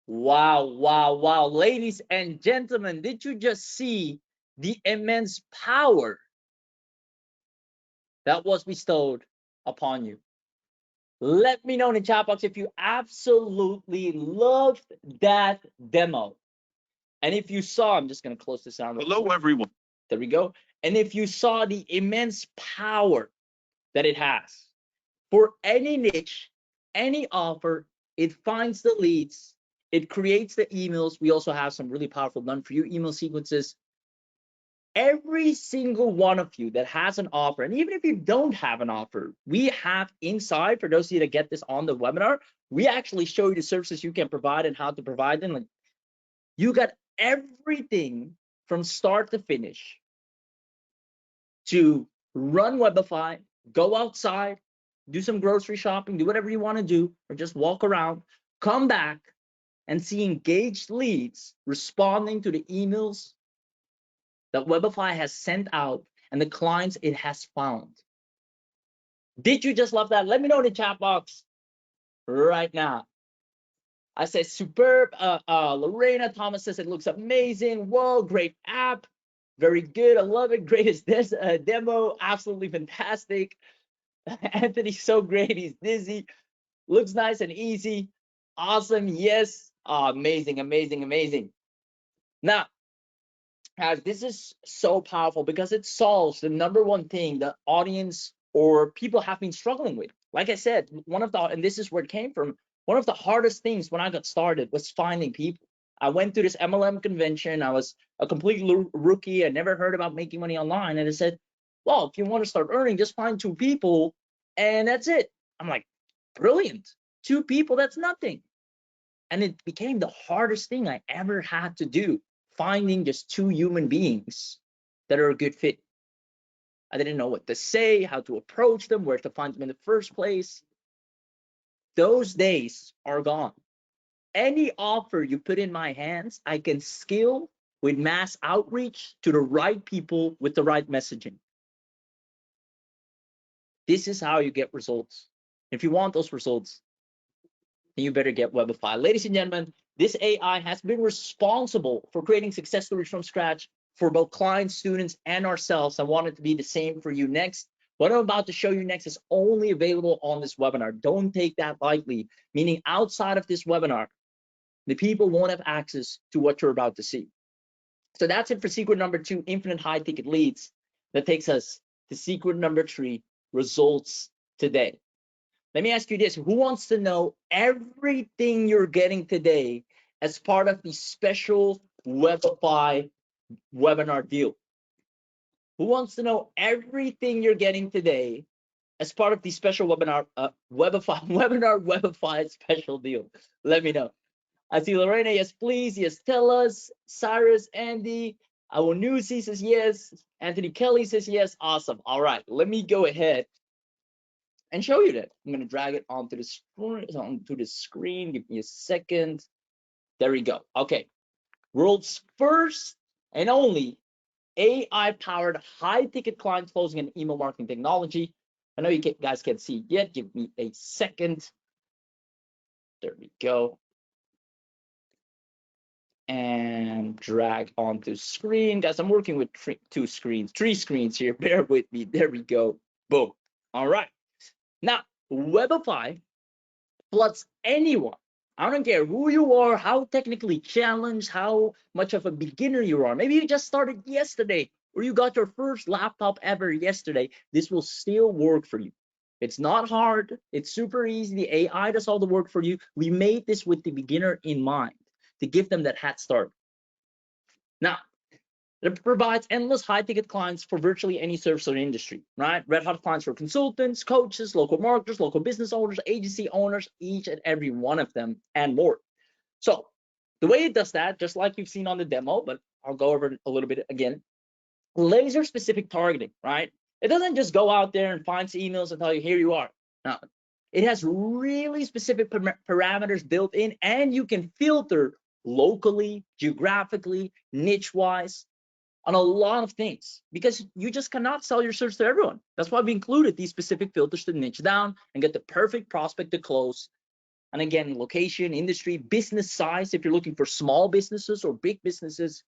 Wow, wow, wow. Ladies and gentlemen, did you just see the immense power that was bestowed upon you. Let me know in the chat box if you absolutely loved that demo. And if you saw, I'm just going to close this out. Hello, everyone. There we go. And if you saw the immense power that it has for any niche, any offer, it finds the leads, it creates the emails. We also have some really powerful done for you email sequences. Every single one of you that has an offer, and even if you don't have an offer, we have inside, for those of you that get this on the webinar, we actually show you the services you can provide and how to provide them. Like, you got everything from start to finish to run Webify, go outside, do some grocery shopping, do whatever you want to do, or just walk around, come back and see engaged leads responding to the emails that Webify has sent out and the clients it has found. Did you just love that? Let me know in the chat box right now. I said superb. Lorena Thomas says it looks amazing. Whoa, great app. Very good. I love it. Greatest demo. Absolutely fantastic. Anthony's so great. He's dizzy. Looks nice and easy. Awesome. Yes. Amazing, amazing, amazing. Now, guys, this is so powerful because it solves the number one thing the audience or people have been struggling with. Like I said, and this is where it came from, one of the hardest things when I got started was finding people. I went to this MLM convention. I was a complete rookie. I never heard about making money online. And I said, well, if you want to start earning, just find 2 people and that's it. I'm like, brilliant. 2 people, that's nothing. And it became the hardest thing I ever had to do, finding just 2 human beings that are a good fit. I didn't know what to say, how to approach them, where to find them in the first place. Those days are gone. Any offer you put in my hands, I can scale with mass outreach to the right people with the right messaging. This is how you get results. If you want those results, then you better get Webify. Ladies and gentlemen, this AI has been responsible for creating success stories from scratch for both clients, students, and ourselves. I want it to be the same for you next. What I'm about to show you next is only available on this webinar. Don't take that lightly, meaning outside of this webinar, the people won't have access to what you're about to see. So that's it for secret number 2, infinite high ticket leads. That takes us to secret number 3, results today. Let me ask you this. Who wants to know everything you're getting today as part of the special Webify webinar deal? Who wants to know everything you're getting today as part of the special webinar, Webify special deal? Let me know. I see Lorena, yes, please. Yes, tell us. Cyrus, Andy, Awanusi says yes. Anthony Kelly says yes. Awesome. All right, let me go ahead and show you that. I'm going to drag it onto the screen. Give me a second. There we go. Okay. World's first and only AI-powered high-ticket client closing and email marketing technology. I know you guys can't see it yet. Give me a second. There we go. And drag onto screen. Guys, I'm working with 3 screens here. Bear with me. There we go. Boom. All right. Now, Webify floods anyone. I don't care who you are, how technically challenged, how much of a beginner you are. Maybe you just started yesterday or you got your first laptop ever yesterday. This will still work for you. It's not hard. It's super easy. The AI does all the work for you. We made this with the beginner in mind to give them that head start. Now, it provides endless high-ticket clients for virtually any service or industry, right? Red hot clients for consultants, coaches, local marketers, local business owners, agency owners, each and every one of them, and more. So the way it does that, just like you've seen on the demo, but I'll go over it a little bit again, laser-specific targeting, right? It doesn't just go out there and find emails and tell you, here you are. No, it has really specific parameters built in, and you can filter locally, geographically, niche-wise, on a lot of things, because you just cannot sell your search to everyone. That's why we included these specific filters to niche down and get the perfect prospect to close. And again, location, industry, business size, if you're looking for small businesses or big businesses,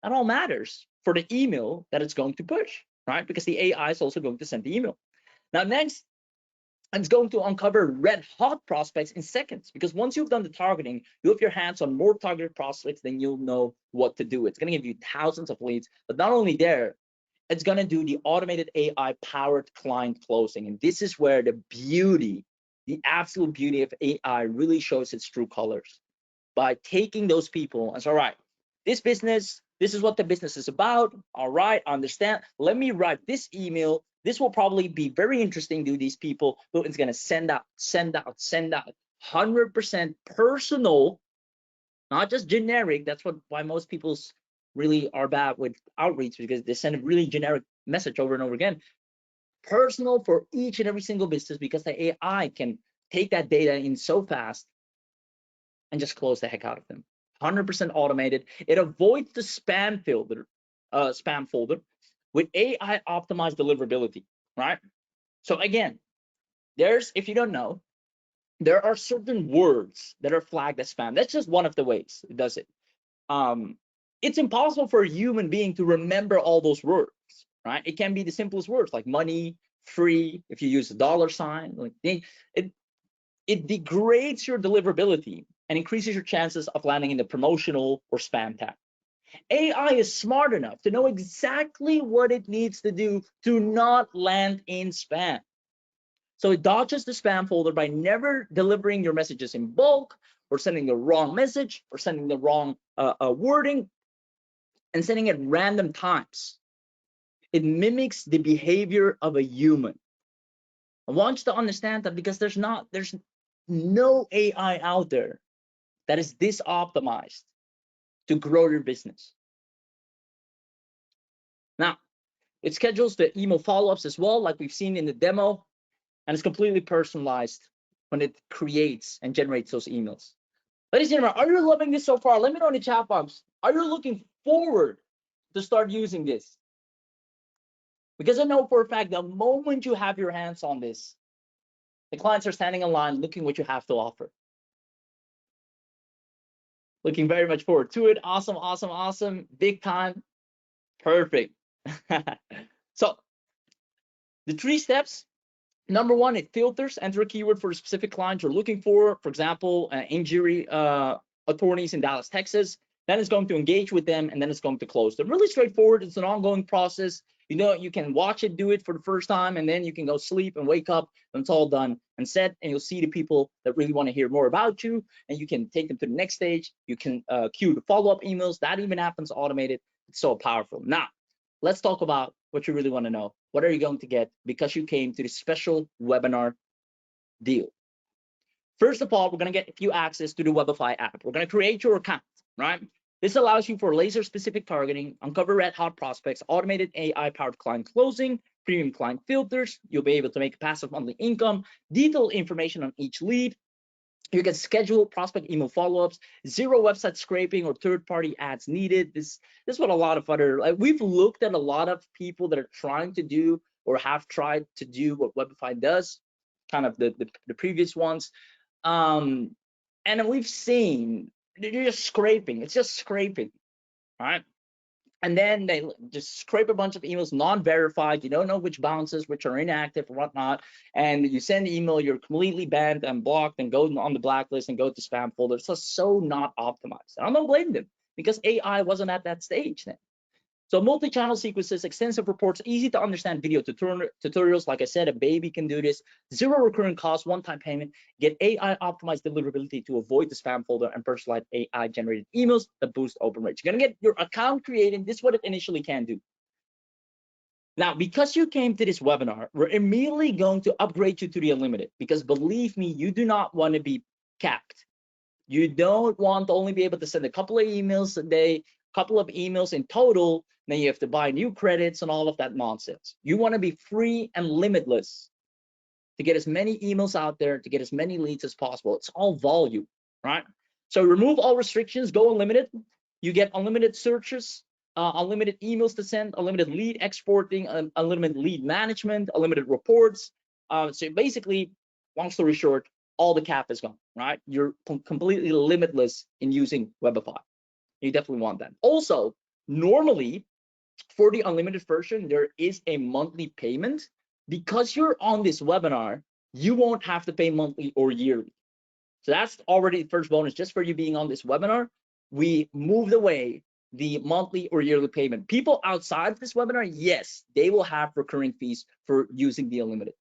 that all matters for the email that it's going to push, right? Because the AI is also going to send the email. Now, next, it's going to uncover red hot prospects in seconds, because once you've done the targeting, you have your hands on more targeted prospects, then you'll know what to do. It's going to give you thousands of leads, but not only there, it's going to do the automated AI powered client closing. And this is where the beauty, the absolute beauty of AI really shows its true colors, by taking those people and say, all right, this business, this is what the business is about. All right, understand. Let me write this email. This will probably be very interesting to these people. So it's going to send out 100% personal, not just generic. That's why most people really are bad with outreach, because they send a really generic message over and over again. Personal for each and every single business, because the AI can take that data in so fast and just close the heck out of them. 100% automated. It avoids the spam folder with AI optimized deliverability, right? So again, if you don't know, there are certain words that are flagged as spam. That's just one of the ways it does it. It's impossible for a human being to remember all those words, right? It can be the simplest words like money, free, if you use a dollar sign, like it degrades your deliverability and increases your chances of landing in the promotional or spam tag. AI is smart enough to know exactly what it needs to do to not land in spam. So it dodges the spam folder by never delivering your messages in bulk, or sending the wrong message, or sending the wrong wording, and sending at random times. It mimics the behavior of a human. I want you to understand that, because there's no AI out there that is this optimized to grow your business. Now, it schedules the email follow-ups as well, like we've seen in the demo, and it's completely personalized when it creates and generates those emails. Ladies and gentlemen, are you loving this so far? Let me know in the chat box. Are you looking forward to start using this? Because I know for a fact, the moment you have your hands on this, the clients are standing in line looking what you have to offer. Looking very much forward to it. Awesome, awesome, awesome. Big time. Perfect. So the 3 steps. Number 1, it filters. Enter a keyword for a specific client you're looking for example, injury attorneys in Dallas, Texas. Then it's going to engage with them, and then it's going to close. They're really straightforward. It's an ongoing process. You know, you can watch it do it for the first time, and then you can go sleep and wake up when it's all done and set, and you'll see the people that really want to hear more about you, and you can take them to the next stage. You can queue the follow-up emails. That even happens automated. It's so powerful. Now, let's talk about what you really want to know. What are you going to get because you came to this special webinar deal? First of all, we're going to get you access to the Webify app. We're going to create your account, right? This allows you for laser-specific targeting, uncover red-hot prospects, automated AI-powered client closing, premium client filters. You'll be able to make passive monthly income, detailed information on each lead. You can schedule prospect email follow-ups, 0 website scraping or third-party ads needed. This is what a lot of other, like, we've looked at a lot of people that are trying to do or have tried to do what Webify does, kind of the previous ones. And we've seen they're just scraping. It's just scraping, right? And then they just scrape a bunch of emails, non-verified. You don't know which bounces, which are inactive or whatnot. And you send the email, you're completely banned and blocked and go on the blacklist and go to spam folder. It's just so not optimized. And I'm not blaming them, because AI wasn't at that stage then. So multi-channel sequences, extensive reports, easy to understand video tutorials. Like I said, a baby can do this. 0 recurring costs, one-time payment. Get AI optimized deliverability to avoid the spam folder, and personalized AI generated emails that boost open rates. You're gonna get your account created. This is what it initially can do. Now, because you came to this webinar, we're immediately going to upgrade you to the unlimited, because believe me, you do not want to be capped. You don't want to only be able to send a couple of emails a day, couple of emails in total. Then you have to buy new credits and all of that nonsense. You want to be free and limitless to get as many emails out there, to get as many leads as possible. It's all volume, right? So remove all restrictions, go unlimited. You get unlimited searches, unlimited emails to send, unlimited lead exporting, unlimited lead management, unlimited reports. So basically, long story short, all the cap is gone, right? You're completely limitless in using Webify. You definitely want that. Also, normally for the unlimited version, there is a monthly payment because you're on this webinar, you won't have to pay monthly or yearly. So that's already the first bonus. Just for you being on this webinar, we moved away the monthly or yearly payment. People outside of this webinar, yes, they will have recurring fees for using the unlimited.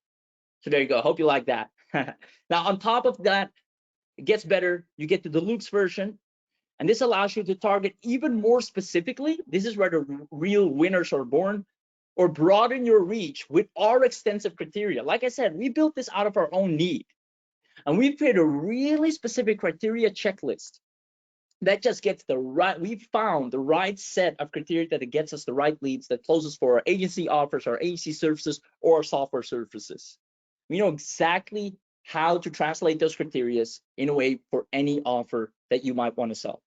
So there you go. Hope you like that. Now, on top of that, it gets better. You get the deluxe version, and this allows you to target even more specifically. This is where the real winners are born, or broaden your reach with our extensive criteria. Like I said, we built this out of our own need, and we've created a really specific criteria checklist that just gets the right, we found the right set of criteria that it gets us the right leads that closes for our agency offers, our agency services, or our software services. We know exactly how to translate those criteria in a way for any offer that you might want to sell.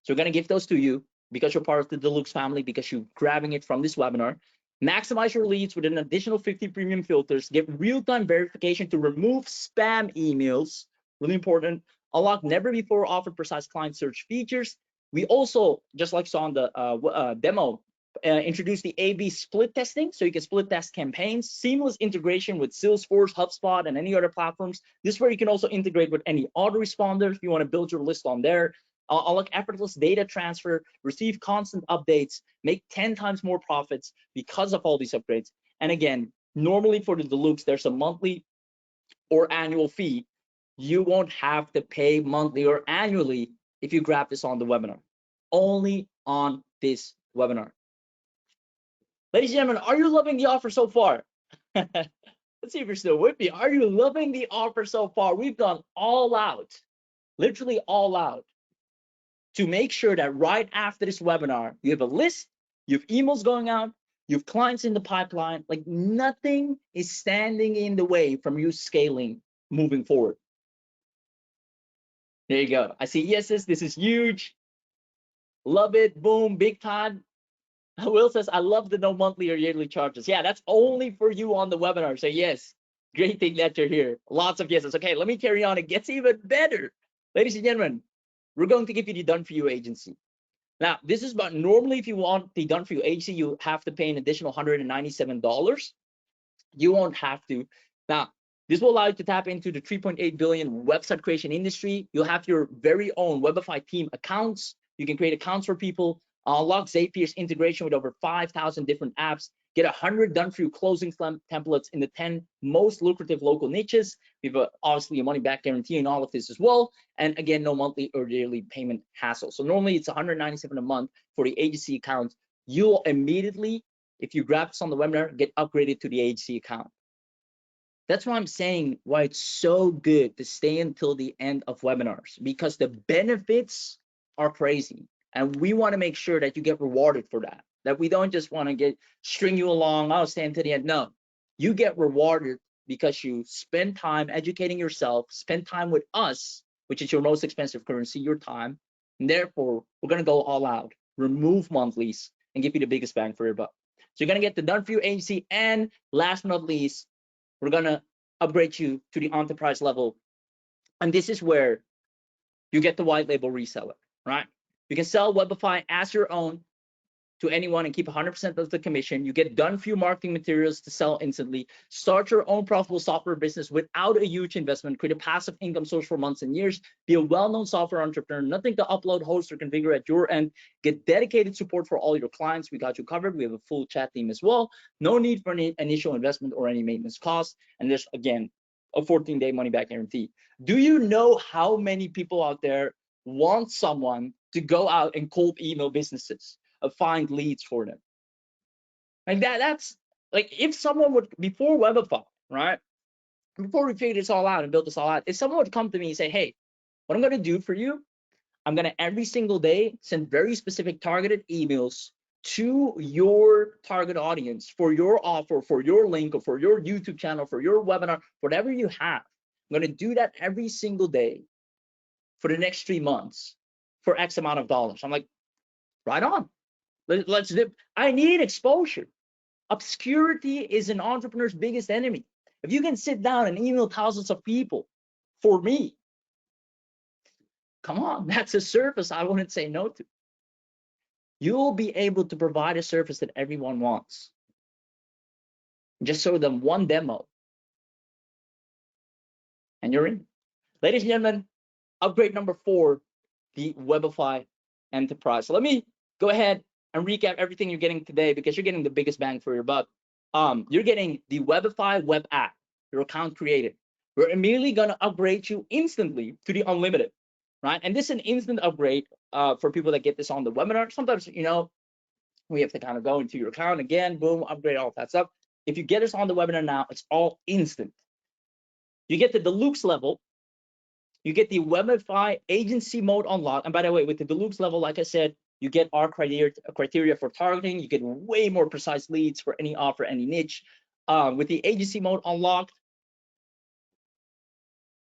So we're going to give those to you because you're part of the Deluxe family, because you're grabbing it from this webinar. Maximize your leads with an additional 50 premium filters. Get real-time verification to remove spam emails. Really important. Unlock never before offered precise client search features. We also, just like saw on the demo, introduced the A/B split testing, so you can split test campaigns. Seamless integration with Salesforce, HubSpot, and any other platforms. This is where you can also integrate with any autoresponder if you want to build your list on there. Unlock effortless data transfer, receive constant updates, make 10 times more profits because of all these upgrades. And again, normally for the Deluxe, there's a monthly or annual fee. You won't have to pay monthly or annually if you grab this on the webinar. Only on this webinar. Ladies and gentlemen, are you loving the offer so far? Let's see if you're still with me. Are you loving the offer so far? We've gone all out, literally all out, to make sure that right after this webinar, you have a list, you have emails going out, you have clients in the pipeline, like nothing is standing in the way from you scaling moving forward. There you go. I see yeses, this is huge. Love it, boom, big time. Will says, I love the no monthly or yearly charges. Yeah, that's only for you on the webinar. So yes, great thing that you're here. Lots of yeses. Okay, let me carry on. It gets even better. Ladies and gentlemen, we're going to give you the done for you agency. Now, this is about normally if you want the done for you agency, you have to pay an additional $197. You won't have to. Now, this will allow you to tap into the 3.8 billion website creation industry. You'll have your very own Webify team accounts. You can create accounts for people, unlock Zapier's integration with over 5,000 different apps, get 100 done for you closing templates in the 10 most lucrative local niches. We have obviously a money back guarantee in all of this as well. And again, no monthly or yearly payment hassle. So normally it's $197 a month for the agency account. You'll immediately, if you grab this on the webinar, get upgraded to the agency account. That's why I'm saying why it's so good to stay until the end of webinars, because the benefits are crazy. And we want to make sure that you get rewarded for that, that we don't just want to string you along, I'll stay until the end. No, you get rewarded because you spend time educating yourself, spend time with us, which is your most expensive currency, your time. And therefore, we're going to go all out, remove monthlies, and give you the biggest bang for your buck. So you're going to get the done for you agency, and last but not least, we're going to upgrade you to the enterprise level. And this is where you get the white label reseller, right? You can sell Webify as your own to anyone and keep 100% of the commission. You get done for you marketing materials to sell instantly. Start your own profitable software business without a huge investment. Create a passive income source for months and years. Be a well-known software entrepreneur. Nothing to upload, host, or configure at your end. Get dedicated support for all your clients. We got you covered. We have a full chat team as well. No need for any initial investment or any maintenance costs. And there's, again, a 14-day money-back guarantee. Do you know how many people out there want someone to go out and cold email businesses? Find leads for them? Like that's like, if someone would, before Webify, right, before we figured this all out and built this all out, if someone would come to me and say, hey, what I'm going to do for you, I'm going to every single day send very specific targeted emails to your target audience for your offer, for your link, or for your YouTube channel, for your webinar, whatever you have. I'm going to do that every single day for the next 3 months for X amount of dollars. I'm like, right on. Let's do. I need exposure. Obscurity is an entrepreneur's biggest enemy. If you can sit down and email thousands of people for me, come on, that's a service I wouldn't say no to. You'll be able to provide a service that everyone wants. Just show them one demo, and you're in. Ladies and gentlemen, upgrade number 4, the Webify Enterprise. So let me go ahead and recap everything you're getting today, because you're getting the biggest bang for your buck. You're getting the Webify web app, your account created. We're immediately gonna upgrade you instantly to the unlimited, right? And this is an instant upgrade for people that get this on the webinar. Sometimes, we have to kind of go into your account again, boom, upgrade, all that stuff. If you get us on the webinar now, it's all instant. You get the deluxe level. You get the Webify agency mode unlocked. And by the way, with the deluxe level, like I said, you get our criteria for targeting. You get way more precise leads for any offer, any niche. With the agency mode unlocked,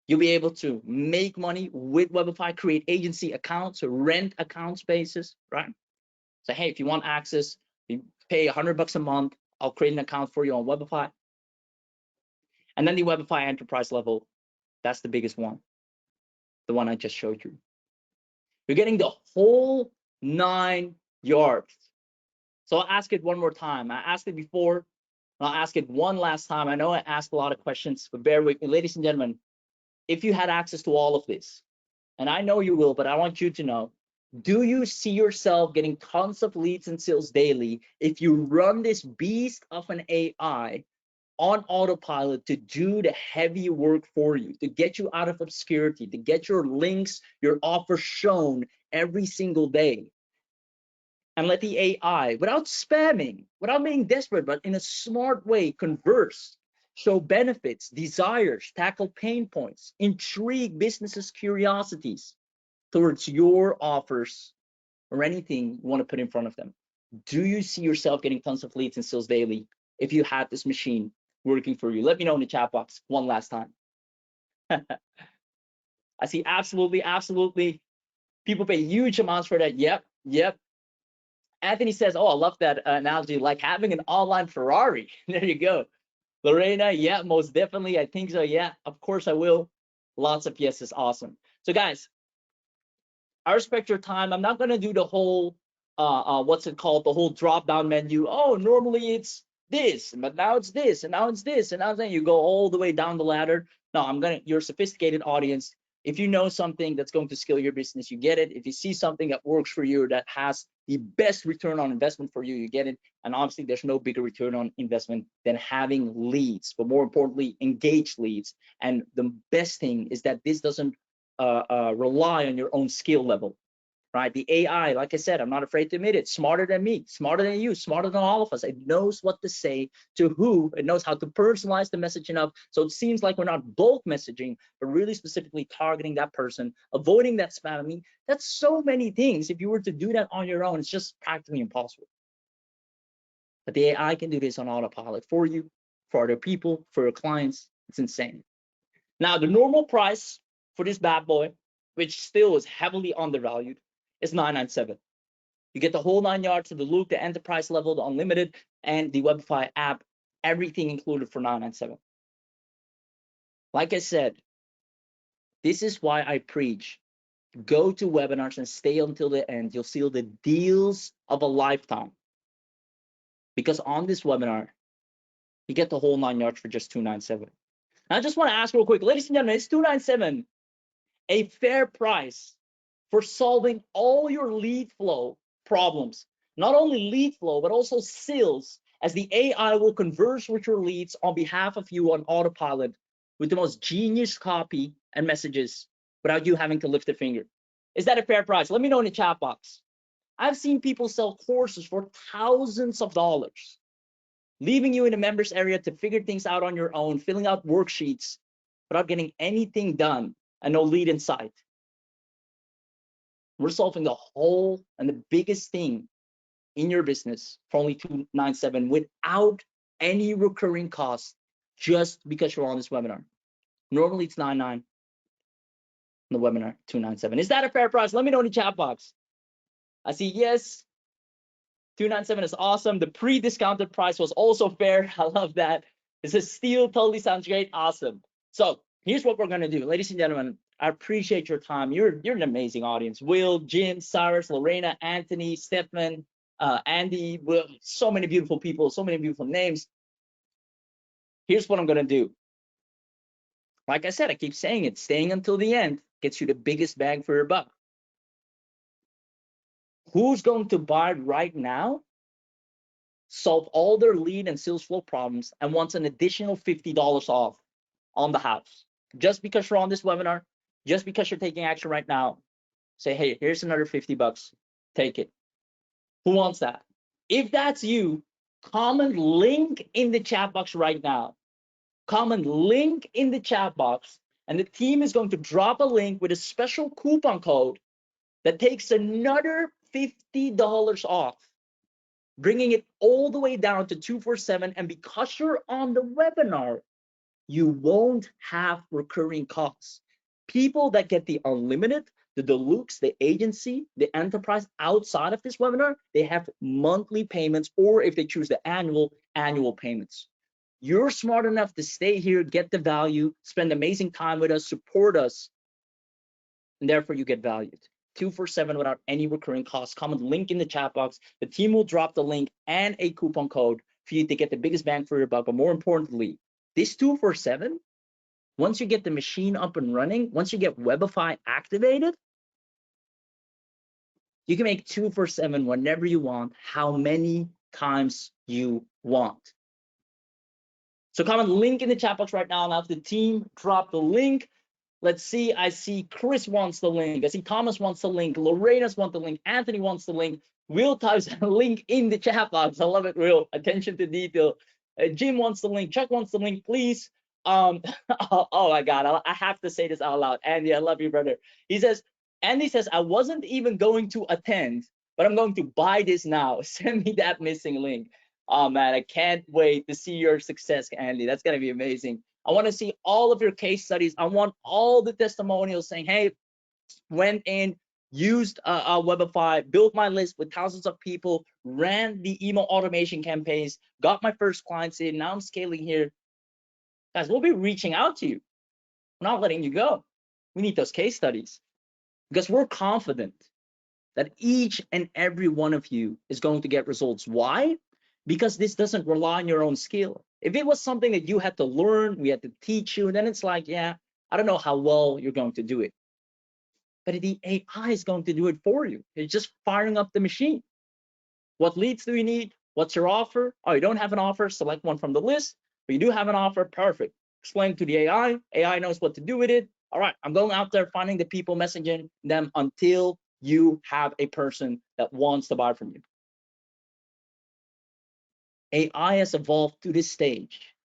you'll be able to make money with Webify, create agency accounts, rent account spaces, right? So, hey, if you want access, you pay $100 a month. I'll create an account for you on Webify. And then the Webify enterprise level, that's the biggest one, the one I just showed you. You're getting the whole 9 yards. So I'll ask it one more time. I asked it before, and I'll ask it one last time. I know I asked a lot of questions, but bear with me. Ladies and gentlemen, if you had access to all of this, and I know you will, but I want you to know, do you see yourself getting tons of leads and sales daily if you run this beast of an AI on autopilot to do the heavy work for you, to get you out of obscurity, to get your links, your offers shown every single day? And let the AI, without spamming, without being desperate, but in a smart way, converse, show benefits, desires, tackle pain points, intrigue businesses' curiosities towards your offers or anything you want to put in front of them. Do you see yourself getting tons of leads and sales daily if you had this machine working for you? Let me know in the chat box one last time. I see absolutely, absolutely. People pay huge amounts for that. Yep, yep. Anthony says, oh, I love that analogy, like having an online Ferrari. There you go. Lorena, yeah, most definitely. I think so. Yeah, of course I will. Lots of yeses. Awesome. So guys, I respect your time. I'm not going to do the whole, what's it called? The whole drop down menu. Oh, normally it's this, but now it's this, and now it's this, and now then you go all the way down the ladder. No, you're a sophisticated audience. If you know something that's going to scale your business, you get it. If you see something that works for you, that has the best return on investment for you, you get it. And obviously, there's no bigger return on investment than having leads, but more importantly, engaged leads. And the best thing is that this doesn't rely on your own skill level, right? The AI, like I said, I'm not afraid to admit it, smarter than me, smarter than you, smarter than all of us. It knows what to say to who. It knows how to personalize the message enough. So it seems like we're not bulk messaging, but really specifically targeting that person, avoiding that spam. I mean, that's so many things. If you were to do that on your own, it's just practically impossible. But the AI can do this on autopilot for you, for other people, for your clients. It's insane. Now, the normal price for this bad boy, which still is heavily undervalued, is $997. You get the whole 9 yards of the loop, the enterprise level, the unlimited, and the Webify app, everything included for $997. Like I said, this is why I preach. Go to webinars and stay until the end. You'll see the deals of a lifetime. Because on this webinar, you get the whole 9 yards for just $297. I just want to ask real quick, ladies and gentlemen, is $297 a fair price for solving all your lead flow problems? Not only lead flow, but also sales, as the AI will converse with your leads on behalf of you on autopilot with the most genius copy and messages without you having to lift a finger. Is that a fair price? Let me know in the chat box. I've seen people sell courses for thousands of dollars, leaving you in the members area to figure things out on your own, filling out worksheets without getting anything done and no lead in sight. We're solving the whole and the biggest thing in your business for only $297 without any recurring costs, just because you're on this webinar. Normally it's $99 on the webinar, $297. Is that a fair price? Let me know in the chat box. I see yes. $297 is awesome. The pre-discounted price was also fair. I love that. It's a steal. Totally sounds great. Awesome. So here's what we're gonna do, ladies and gentlemen. I appreciate your time. You're an amazing audience. Will, Jim, Cyrus, Lorena, Anthony, Stefan, Andy, Will, so many beautiful people, so many beautiful names. Here's what I'm going to do. Like I said, I keep saying it, staying until the end gets you the biggest bang for your buck. Who's going to buy right now, solve all their lead and sales flow problems, and wants an additional $50 off on the house? Just because you're on this webinar, just because you're taking action right now, say, hey, here's another 50 bucks. Take it. Who wants that? If that's you, comment link in the chat box right now. Comment link in the chat box, and the team is going to drop a link with a special coupon code that takes another $50 off, bringing it all the way down to 247. And because you're on the webinar, you won't have recurring costs. People that get the unlimited, the deluxe, the agency, the enterprise outside of this webinar, they have monthly payments, or if they choose the annual payments. You're smart enough to stay here, get the value, spend amazing time with us, support us, and therefore you get valued. 247 without any recurring costs. Comment link in the chat box. The team will drop the link and a coupon code for you to get the biggest bang for your buck. But more importantly, this 247, once you get the machine up and running, once you get Webify activated, you can make 247 whenever you want, how many times you want. So comment link in the chat box right now, and have the team drop the link. Let's see, I see Chris wants the link. I see Thomas wants the link. Lorena's wants the link. Anthony wants the link. Will types a link in the chat box. I love it, Will. Attention to detail. Jim wants the link. Chuck wants the link, please. Oh my God, I have to say this out loud. Andy, I love you, brother. Andy says, I wasn't even going to attend, but I'm going to buy this now. Send me that missing link. Oh man, I can't wait to see your success, Andy. That's gonna be amazing. I want to see all of your case studies. I want all the testimonials saying, hey, went in, used Webify, built my list with thousands of people, ran the email automation campaigns, got my first clients in, now I'm scaling here. Guys, we'll be reaching out to you. We're not letting you go. We need those case studies because we're confident that each and every one of you is going to get results. Why? Because this doesn't rely on your own skill. If it was something that you had to learn, we had to teach you, then it's like, yeah, I don't know how well you're going to do it. But the AI is going to do it for you. It's just firing up the machine. What leads do you need? What's your offer? Oh, you don't have an offer, select one from the list. But you do have an offer, perfect. Explain to the AI. AI knows what to do with it. All right, I'm going out there, finding the people, messaging them until you have a person that wants to buy from you. AI has evolved to this stage.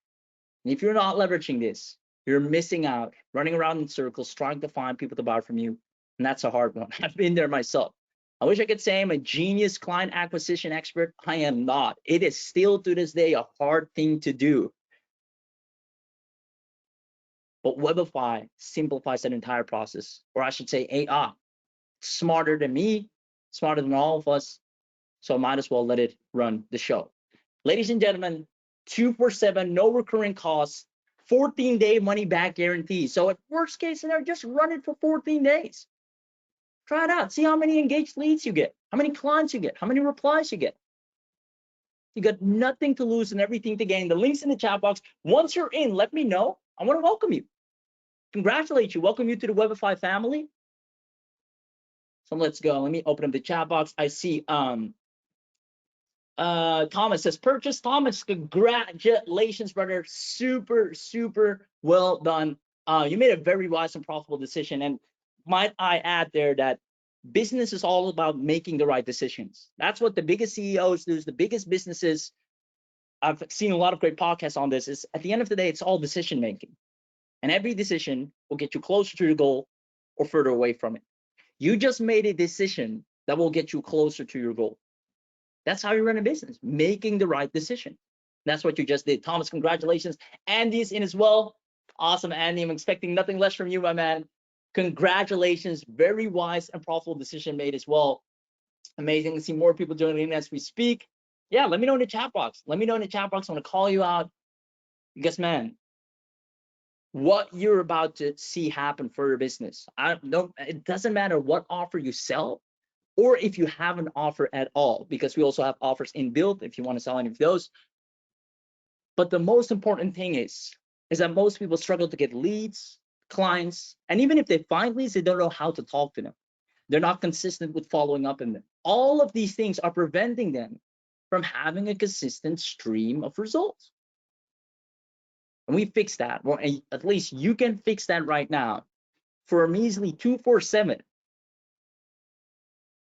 And if you're not leveraging this, you're missing out, running around in circles, trying to find people to buy from you. And that's a hard one. I've been there myself. I wish I could say I'm a genius client acquisition expert. I am not. It is still to this day a hard thing to do. But Webify simplifies that entire process, or I should say AI. Smarter than me, smarter than all of us. So I might as well let it run the show. Ladies and gentlemen, 247, no recurring costs, 14-day money back guarantee. So at worst case scenario, just run it for 14 days. Try it out. See how many engaged leads you get, how many clients you get, how many replies you get. You got nothing to lose and everything to gain. The link's in the chat box. Once you're in, let me know. I want to welcome you. Congratulate you. Welcome you to the Webify family. So let's go. Let me open up the chat box. I see Thomas says, purchase. Thomas, congratulations, brother. Super well done. You made a very wise and profitable decision. And might I add there that business is all about making the right decisions. That's what the biggest CEOs do, the biggest businesses. I've seen a lot of great podcasts on this. Is at the end of the day, it's all decision making. And every decision will get you closer to your goal or further away from it. You just made a decision that will get you closer to your goal. That's how you run a business, making the right decision. That's what you just did. Thomas, congratulations. Andy's in as well. Awesome, Andy. I'm expecting nothing less from you, my man. Congratulations. Very wise and profitable decision made as well. Amazing to see more people joining in as we speak. Yeah, let me know in the chat box. Let me know in the chat box. I want to call you out. Because, man, what you're about to see happen for your business. It doesn't matter what offer you sell, or if you have an offer at all, because we also have offers inbuilt if you want to sell any of those. But the most important thing is that most people struggle to get leads, clients, and even if they find leads, they don't know how to talk to them. They're not consistent with following up on them. All of these things are preventing them from having a consistent stream of results. And we fix that. Well, at least you can fix that right now for a measly $247.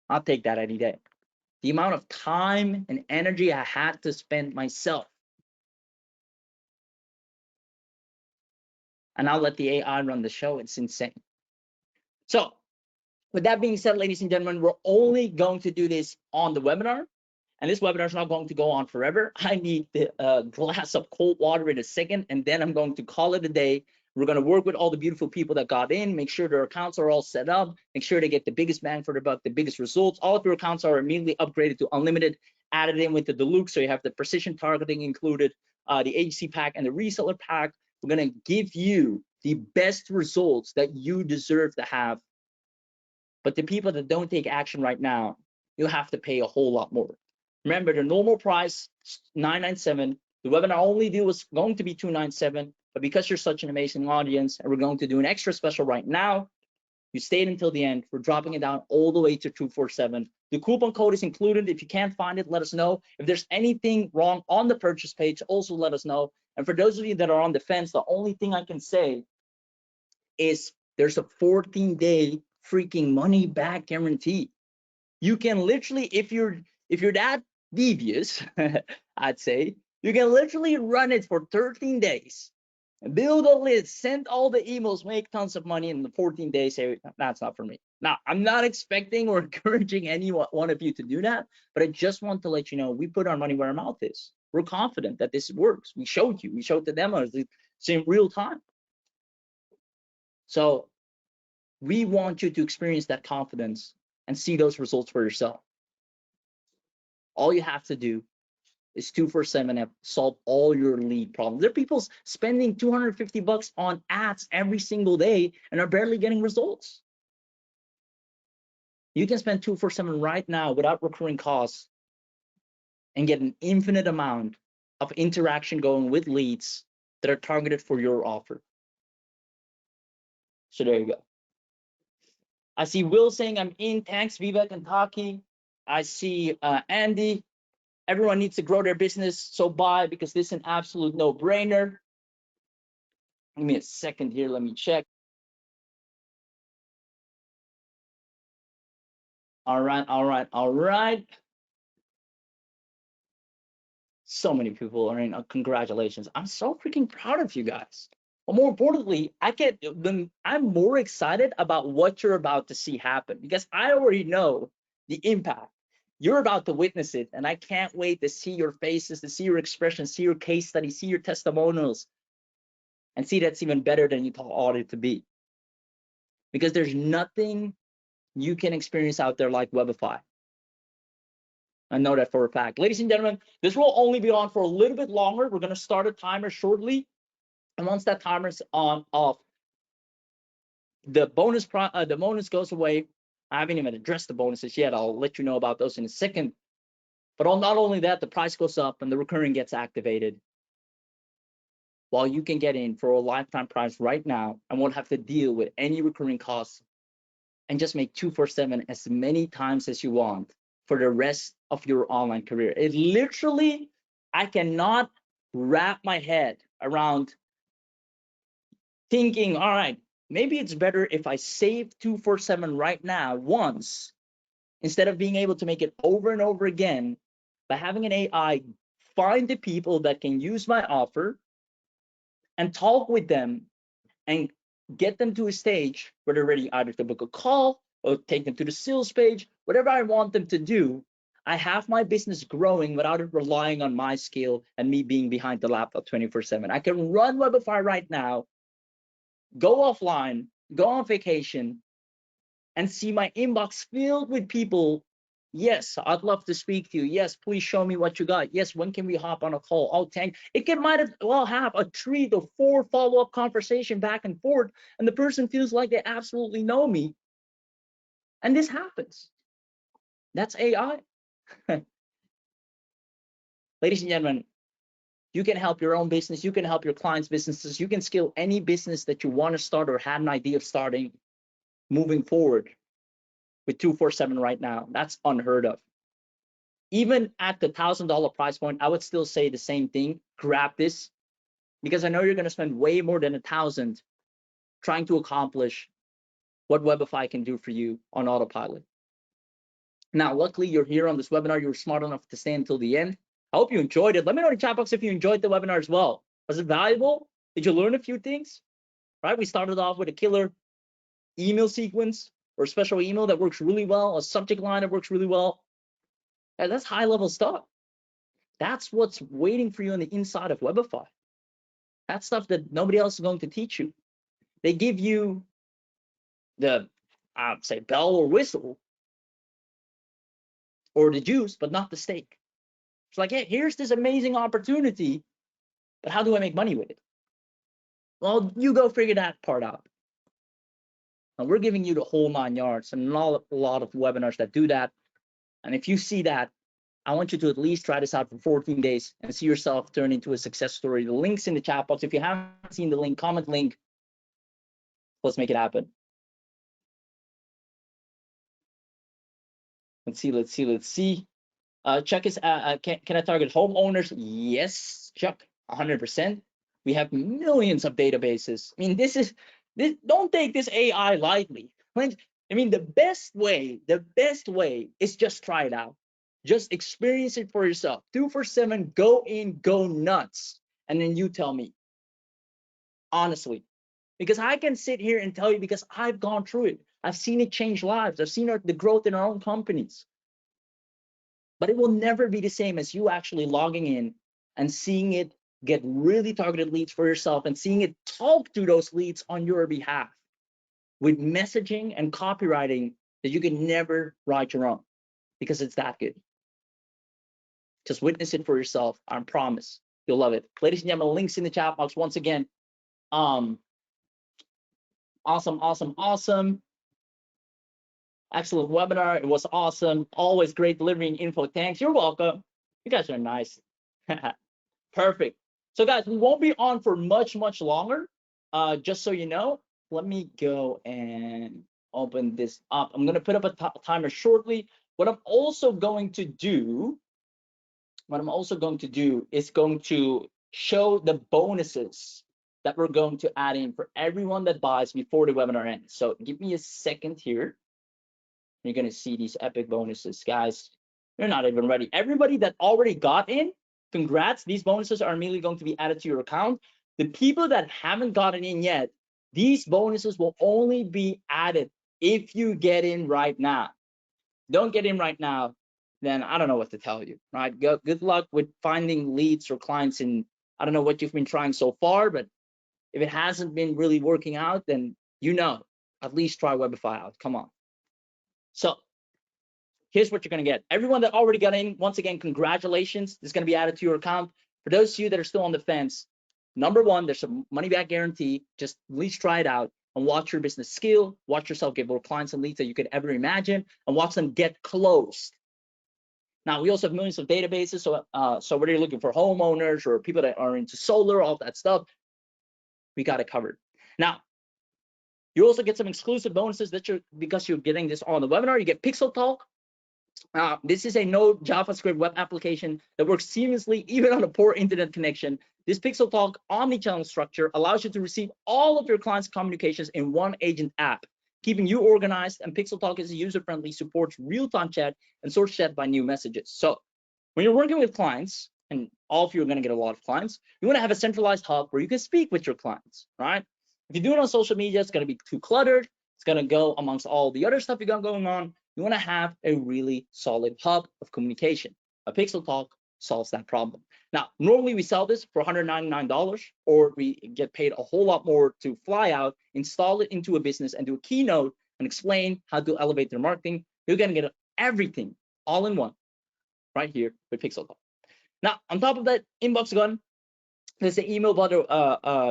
I'll take that any day. The amount of time and energy I had to spend myself. And I'll let the AI run the show. It's insane. So with that being said, ladies and gentlemen, we're only going to do this on the webinar. And this webinar is not going to go on forever. I need the glass of cold water in a second, and then I'm going to call it a day. We're going to work with all the beautiful people that got in, make sure their accounts are all set up, make sure they get the biggest bang for their buck, the biggest results. All of your accounts are immediately upgraded to unlimited, added in with the deluxe. So you have the precision targeting included, the agency pack and the reseller pack. We're going to give you the best results that you deserve to have. But the people that don't take action right now, you'll have to pay a whole lot more. Remember, the normal price is $997. The webinar only deal was going to be $297, but because you're such an amazing audience, and we're going to do an extra special right now, you stayed until the end. We're dropping it down all the way to $247. The coupon code is included. If you can't find it, let us know. If there's anything wrong on the purchase page, also let us know. And for those of you that are on the fence, the only thing I can say is there's a 14-day freaking money back guarantee. You can literally, if you're that devious, I'd say, you can literally run it for 13 days, build a list, send all the emails, make tons of money in the 14 days, say, that's not for me. Now, I'm not expecting or encouraging any one of you to do that, but I just want to let you know, we put our money where our mouth is. We're confident that this works. We showed you, we showed the demos, it's in real time. So we want you to experience that confidence and see those results for yourself. All you have to do is 247 app, solve all your lead problems. There are people spending $250 on ads every single day and are barely getting results. You can spend 247 right now without recurring costs and get an infinite amount of interaction going with leads that are targeted for your offer. So there you go. I see Will saying I'm in. Thanks, Vivek and Taki. I see Andy. Everyone needs to grow their business, so buy, because this is an absolute no-brainer. Give me a second here, let me check. All right. So many people are in. Congratulations. I'm so freaking proud of you guys. But more importantly, I'm more excited about what you're about to see happen, because I already know the impact. You're about to witness it, and I can't wait to see your faces, to see your expressions, see your case studies, see your testimonials, and see that's even better than you thought it to be. Because there's nothing you can experience out there like Webify. I know that for a fact. Ladies and gentlemen, this will only be on for a little bit longer. We're going to start a timer shortly. And once that timer's off, the bonus goes away. I haven't even addressed the bonuses yet. I'll let you know about those in a second. But not only that, the price goes up and the recurring gets activated, while you can get in for a lifetime price right now and won't have to deal with any recurring costs, and just make 247 as many times as you want for the rest of your online career. It literally, I cannot wrap my head around thinking, all right, maybe it's better if I save 247 right now once, instead of being able to make it over and over again by having an AI find the people that can use my offer and talk with them and get them to a stage where they're ready either to book a call or take them to the sales page, whatever I want them to do. I have my business growing without it relying on my skill and me being behind the laptop 24/7. I can run Webify right now, go offline, go on vacation, and see my inbox filled with people. Yes, I'd love to speak to you. Yes, please show me what you got. Yes, when can we hop on a call? Oh, thank. Might as well have a 3 to 4 follow-up conversation back and forth, and the person feels like they absolutely know me. And this happens. That's AI. Ladies and gentlemen, You can help your own business. You can help your clients' businesses. You can scale any business that you want to start or had an idea of starting moving forward with 247 right now. That's unheard of. Even at the $1,000 price point, I would still say the same thing. Grab this, because I know you're going to spend way more than 1,000 trying to accomplish what Webify can do for you on autopilot. Now, luckily, you're here on this webinar. You were smart enough to stay until the end. I hope you enjoyed it. Let me know in the chat box if you enjoyed the webinar as well. Was it valuable? Did you learn a few things? Right? We started off with a killer email sequence or a special email that works really well, a subject line that works really well. And that's high-level stuff. That's what's waiting for you on the inside of Webify. That's stuff that nobody else is going to teach you. They give you the, say, bell or whistle or the juice, but not the steak. It's like, hey, here's this amazing opportunity, but how do I make money with it? Well, you go figure that part out. And we're giving you the whole 9 yards, and not a lot of webinars that do that. And if you see that, I want you to at least try this out for 14 days and see yourself turn into a success story. The link's in the chat box. If you haven't seen the link, comment link. Let's make it happen. Let's see. Chuck is, can I target homeowners? Yes, Chuck, 100%. We have millions of databases. I mean, this don't take this AI lightly. I mean, the best way is just try it out. Just experience it for yourself. 247, go in, go nuts. And then you tell me, honestly, because I can sit here and tell you because I've gone through it. I've seen it change lives. I've seen the growth in our own companies. But it will never be the same as you actually logging in and seeing it get really targeted leads for yourself and seeing it talk to those leads on your behalf with messaging and copywriting that you can never write your own, because it's that good. Just witness it for yourself. I promise you'll love it. Ladies and gentlemen, links in the chat box once again. Awesome. Excellent webinar. It was awesome. Always great delivering info. Thanks. You're welcome. You guys are nice. Perfect. So guys, we won't be on for much longer. Just so you know, let me go and open this up. I'm going to put up a timer shortly. What I'm also going to do is going to show the bonuses that we're going to add in for everyone that buys before the webinar ends. So give me a second here. You're going to see these epic bonuses, guys. You're not even ready. Everybody that already got in, congrats. These bonuses are immediately going to be added to your account. The people that haven't gotten in yet, these bonuses will only be added if you get in right now. Don't get in right now, then I don't know what to tell you, right? Good luck with finding leads or clients in, I don't know what you've been trying so far, but if it hasn't been really working out, then at least try Webify out. Come on. So here's what you're going to get. Everyone that already got in, once again, congratulations. This is going to be added to your account. For those of you that are still on the fence, number one, there's a money back guarantee. Just at least try it out and watch your business scale. Watch yourself get more clients and leads that you could ever imagine, and watch them get closed. Now, we also have millions of databases. So whether you're looking for homeowners or people that are into solar, all that stuff, we got it covered. Now, you also get some exclusive bonuses because you're getting this on the webinar. You get Pixel Talk. This is a Node JavaScript web application that works seamlessly even on a poor internet connection. This Pixel Talk omni-channel structure allows you to receive all of your clients' communications in one agent app, keeping you organized. And Pixel Talk is user-friendly, supports real-time chat and source chat by new messages. So when you're working with clients, and all of you are going to get a lot of clients, you want to have a centralized hub where you can speak with your clients, right? If you do it on social media, it's going to be too cluttered. It's going to go amongst all the other stuff you got going on. You want to have a really solid hub of communication. A Pixel Talk solves that problem. Now, normally we sell this for $199, or we get paid a whole lot more to fly out, install it into a business, and do a keynote and explain how to elevate their marketing. You're going to get everything all in one right here with Pixel Talk. Now, on top of that, Inbox Gun, there's the email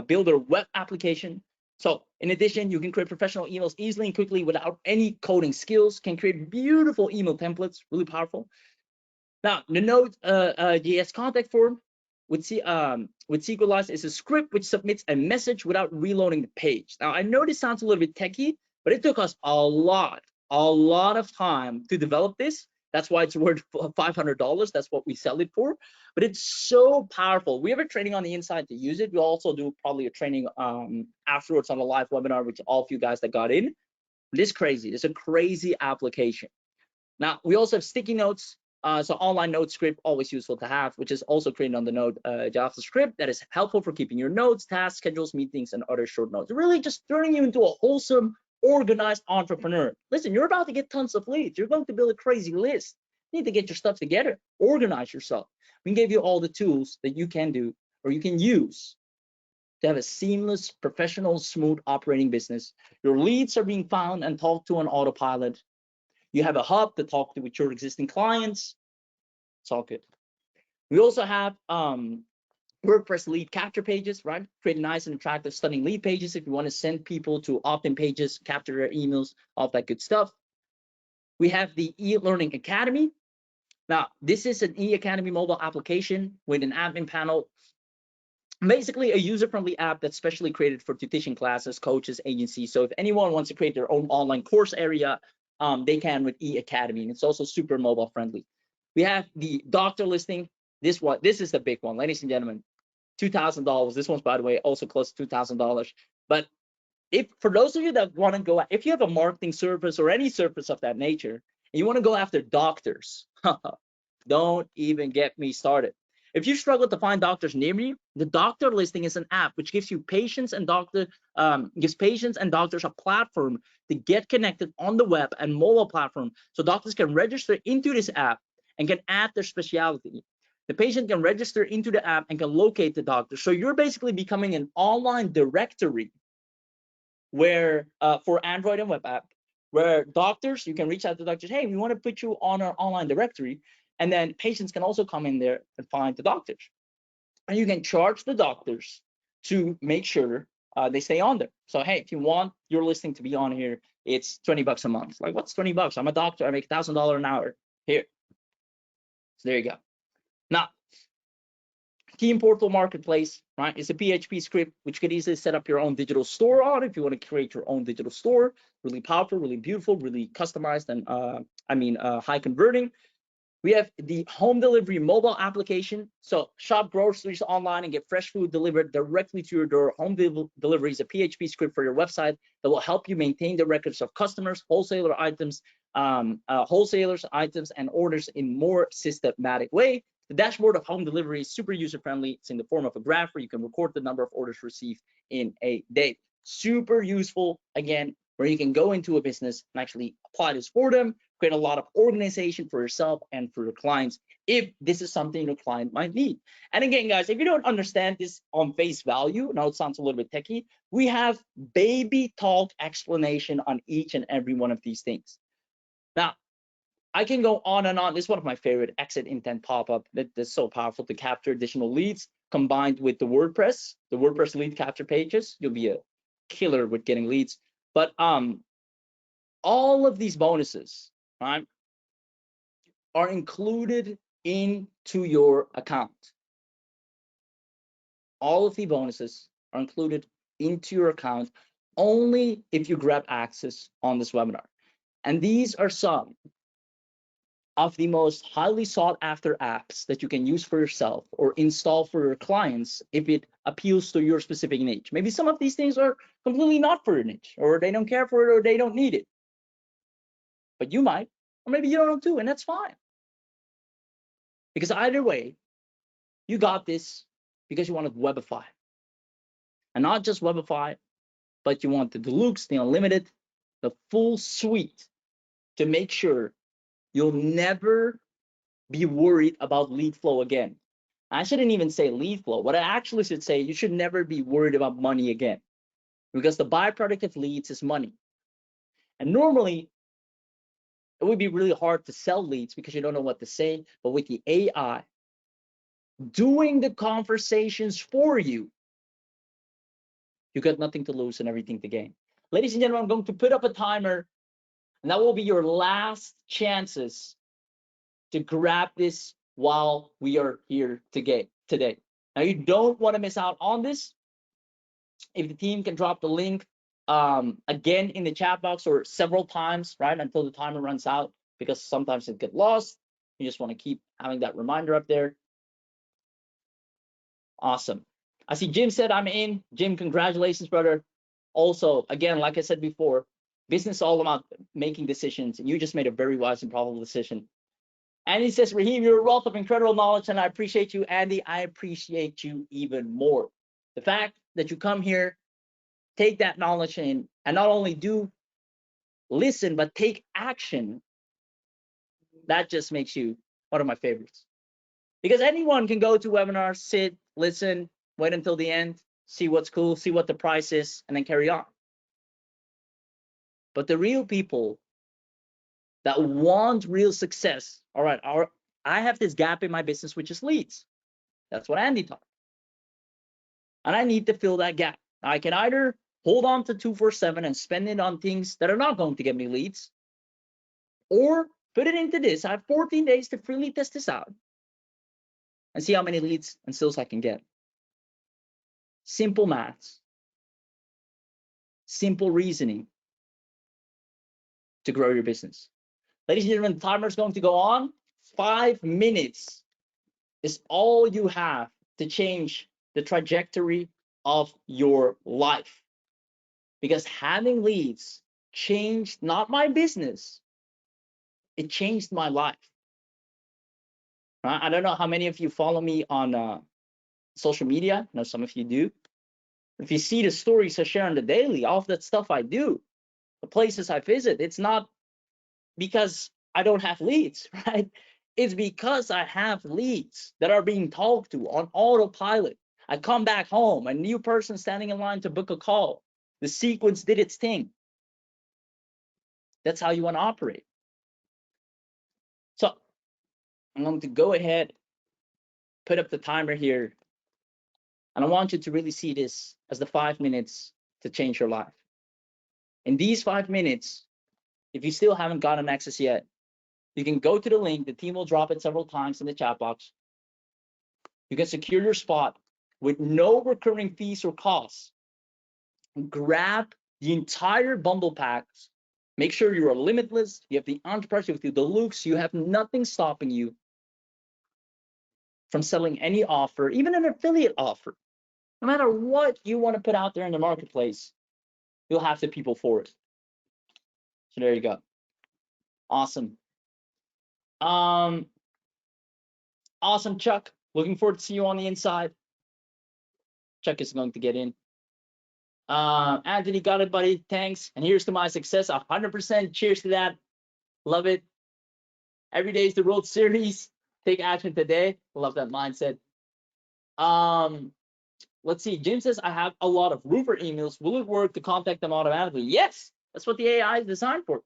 builder web application. So in addition, you can create professional emails easily and quickly without any coding skills, can create beautiful email templates, really powerful. Now, the Node.js contact form, with SQLize is a script which submits a message without reloading the page. Now, I know this sounds a little bit techy, but it took us a lot of time to develop this. That's why it's worth $500. That's what we sell it for. But it's so powerful. We have a training on the inside to use it. We'll also do probably a training afterwards on a live webinar, which all of you guys that got in. This crazy. It's a crazy application. Now, we also have sticky notes. So online note script, always useful to have, which is also created on the Node JavaScript that is helpful for keeping your notes, tasks, schedules, meetings, and other short notes. Really just turning you into a wholesome, organized entrepreneur. Listen, you're about to get tons of leads. You're going to build a crazy list. You need to get your stuff together, organize yourself. We gave you all the tools that you can do or you can use to have a seamless, professional, smooth operating business. Your leads are being found and talked to on autopilot. You have a hub to talk to with your existing clients. It's all good. We also have WordPress lead capture pages, right? Create nice and attractive, stunning lead pages if you want to send people to opt-in pages, capture their emails, all that good stuff. We have the e-learning academy. Now, this is an e-academy mobile application with an admin panel. Basically, a user-friendly app that's specially created for tuition classes, coaches, agencies. So if anyone wants to create their own online course area, they can with e-academy, and it's also super mobile friendly. We have the doctor listing. This is the big one, ladies and gentlemen. $2,000. This one's, by the way, also close to $2,000. But if for those of you that want to go, if you have a marketing service or any service of that nature, and you want to go after doctors, don't even get me started. If you struggle to find doctors near you, the doctor listing is an app which gives you patients and doctors a platform to get connected on the web and mobile platform, so doctors can register into this app and can add their specialty. The patient can register into the app and can locate the doctor. So you're basically becoming an online directory where for Android and web app, where doctors, you can reach out to doctors, hey, we want to put you on our online directory. And then patients can also come in there and find the doctors. And you can charge the doctors to make sure they stay on there. So, hey, if you want your listing to be on here, it's $20 a month. Like, what's $20? I'm a doctor. I make $1,000 an hour. Here. So there you go. Now, Team Portal Marketplace, right? It's a PHP script which could easily set up your own digital store on if you want to create your own digital store. Really powerful, really beautiful, really customized, and high converting. We have the home delivery mobile application. So shop groceries online and get fresh food delivered directly to your door. Home delivery is a PHP script for your website that will help you maintain the records of customers, wholesalers, items, and orders in more systematic way. The dashboard of home delivery is super user-friendly. It's in the form of a graph where you can record the number of orders received in a day. Super useful, again, where you can go into a business and actually apply this for them, create a lot of organization for yourself and for your clients if this is something your client might need. And again, guys, if you don't understand this on face value, now it sounds a little bit techy, we have baby talk explanation on each and every one of these things. Now, I can go on and on. This is one of my favorite exit intent pop-up that's so powerful to capture additional leads combined with the WordPress lead capture pages. You'll be a killer with getting leads. But all of these bonuses, right, are included into your account. All of the bonuses are included into your account only if you grab access on this webinar. And these are some of the most highly sought after apps that you can use for yourself or install for your clients if it appeals to your specific niche. Maybe some of these things are completely not for your niche, or they don't care for it, or they don't need it. But you might, or maybe you don't too, and that's fine. Because either way, you got this because you wanted Webify. And not just Webify, but you want the deluxe, the unlimited, the full suite to make sure you'll never be worried about lead flow again. I shouldn't even say lead flow. What I actually should say, you should never be worried about money again, because the byproduct of leads is money. And normally, it would be really hard to sell leads because you don't know what to say. But with the AI doing the conversations for you, you got nothing to lose and everything to gain. Ladies and gentlemen, I'm going to put up a timer, and that will be your last chances to grab this while we are here today. Now, you don't want to miss out on this. If the team can drop the link again in the chat box or several times, right, until the timer runs out, because sometimes it gets lost. You just want to keep having that reminder up there. Awesome. I see Jim said I'm in. Jim, congratulations, brother. Also, again, like I said before, business is all about making decisions, and you just made a very wise and probable decision. And he says, Raheem, you're a wealth of incredible knowledge, and I appreciate you. Andy, I appreciate you even more. The fact that you come here, take that knowledge in, and not only do listen, but take action, that just makes you one of my favorites. Because anyone can go to webinars, sit, listen, wait until the end, see what's cool, see what the price is, and then carry on. But the real people that want real success, all right, I have this gap in my business, which is leads. That's what Andy taught. And I need to fill that gap. I can either hold on to 247 and spend it on things that are not going to get me leads, or put it into this. I have 14 days to freely test this out and see how many leads and sales I can get. Simple maths, simple reasoning to grow your business. Ladies and gentlemen, the timer is going to go on. 5 minutes is all you have to change the trajectory of your life. Because having leads changed not my business, it changed my life. I don't know how many of you follow me on social media. I know some of you do. If you see the stories I share on the daily, all of that stuff I do, the places I visit, it's not because I don't have leads, right? It's because I have leads that are being talked to on autopilot. I come back home, a new person standing in line to book a call. The sequence did its thing. That's how you want to operate. So I'm going to go ahead, put up the timer here, and I want you to really see this as the 5 minutes to change your life. In these 5 minutes, if you still haven't gotten access yet, you can go to the link. The team will drop it several times in the chat box. You can secure your spot with no recurring fees or costs. Grab the entire bundle packs. Make sure you are limitless. You have the entrepreneur with you, the looks. You have nothing stopping you from selling any offer, even an affiliate offer. No matter what you want to put out there in the marketplace, you'll have the people for it. So there you go. Awesome. Awesome, Chuck. Looking forward to see you on the inside. Chuck is going to get in. Anthony, got it, buddy. Thanks. And here's to my success. 100%. Cheers to that. Love it. Every day is the World Series. Take action today. Love that mindset. Let's see. Jim says, I have a lot of roofer emails. Will it work to contact them automatically? Yes. That's what the AI is designed for.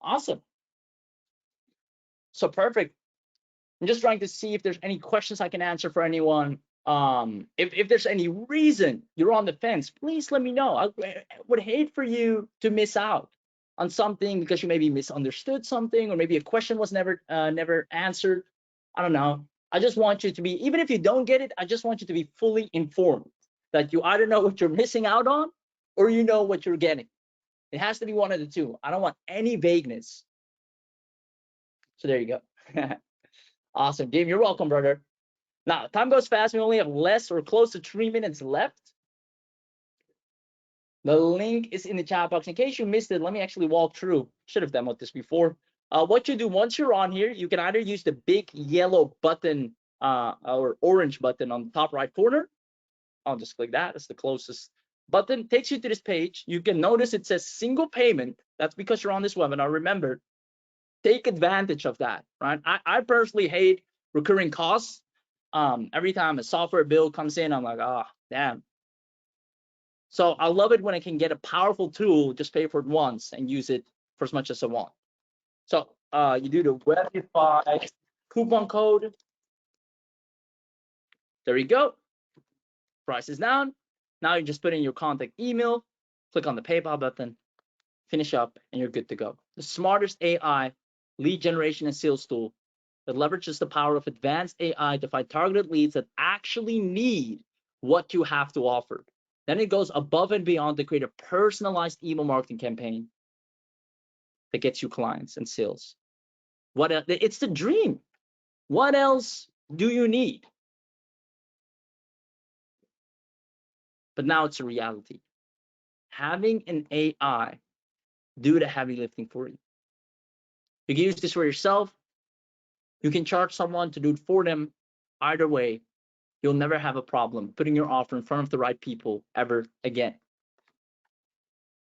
Awesome. So perfect. I'm just trying to see if there's any questions I can answer for anyone. If there's any reason you're on the fence, please let me know. I would hate for you to miss out on something because you maybe misunderstood something, or maybe a question was never answered. I don't know. I just want you to be, even if you don't get it, I just want you to be fully informed that you either know what you're missing out on or you know what you're getting. It has to be one of the two. I don't want any vagueness. So there you go. Awesome, Jim. You're welcome, brother. Now, time goes fast. We only have less or close to 3 minutes left. The link is in the chat box. In case you missed it, let me actually walk through. Should have demoed this before. What you do once you're on here, you can either use the big yellow button or orange button on the top right corner. I'll just click that. That's the closest button. Takes you to this page. You can notice it says single payment. That's because you're on this webinar. Remember, take advantage of that, right? I personally hate recurring costs. Every time a software bill comes in, I'm like, oh, damn. So I love it when I can get a powerful tool, just pay for it once and use it for as much as I want. So you do the Webify coupon code. There you go. Price is down. Now you just put in your contact email, click on the PayPal button, finish up, and you're good to go. The smartest AI lead generation and sales tool that leverages the power of advanced AI to find targeted leads that actually need what you have to offer. Then it goes above and beyond to create a personalized email marketing campaign that gets you clients and sales. It's the dream. What else do you need? But now it's a reality. Having an AI do the heavy lifting for you. You can use this for yourself. You can charge someone to do it for them. Either way, you'll never have a problem putting your offer in front of the right people ever again.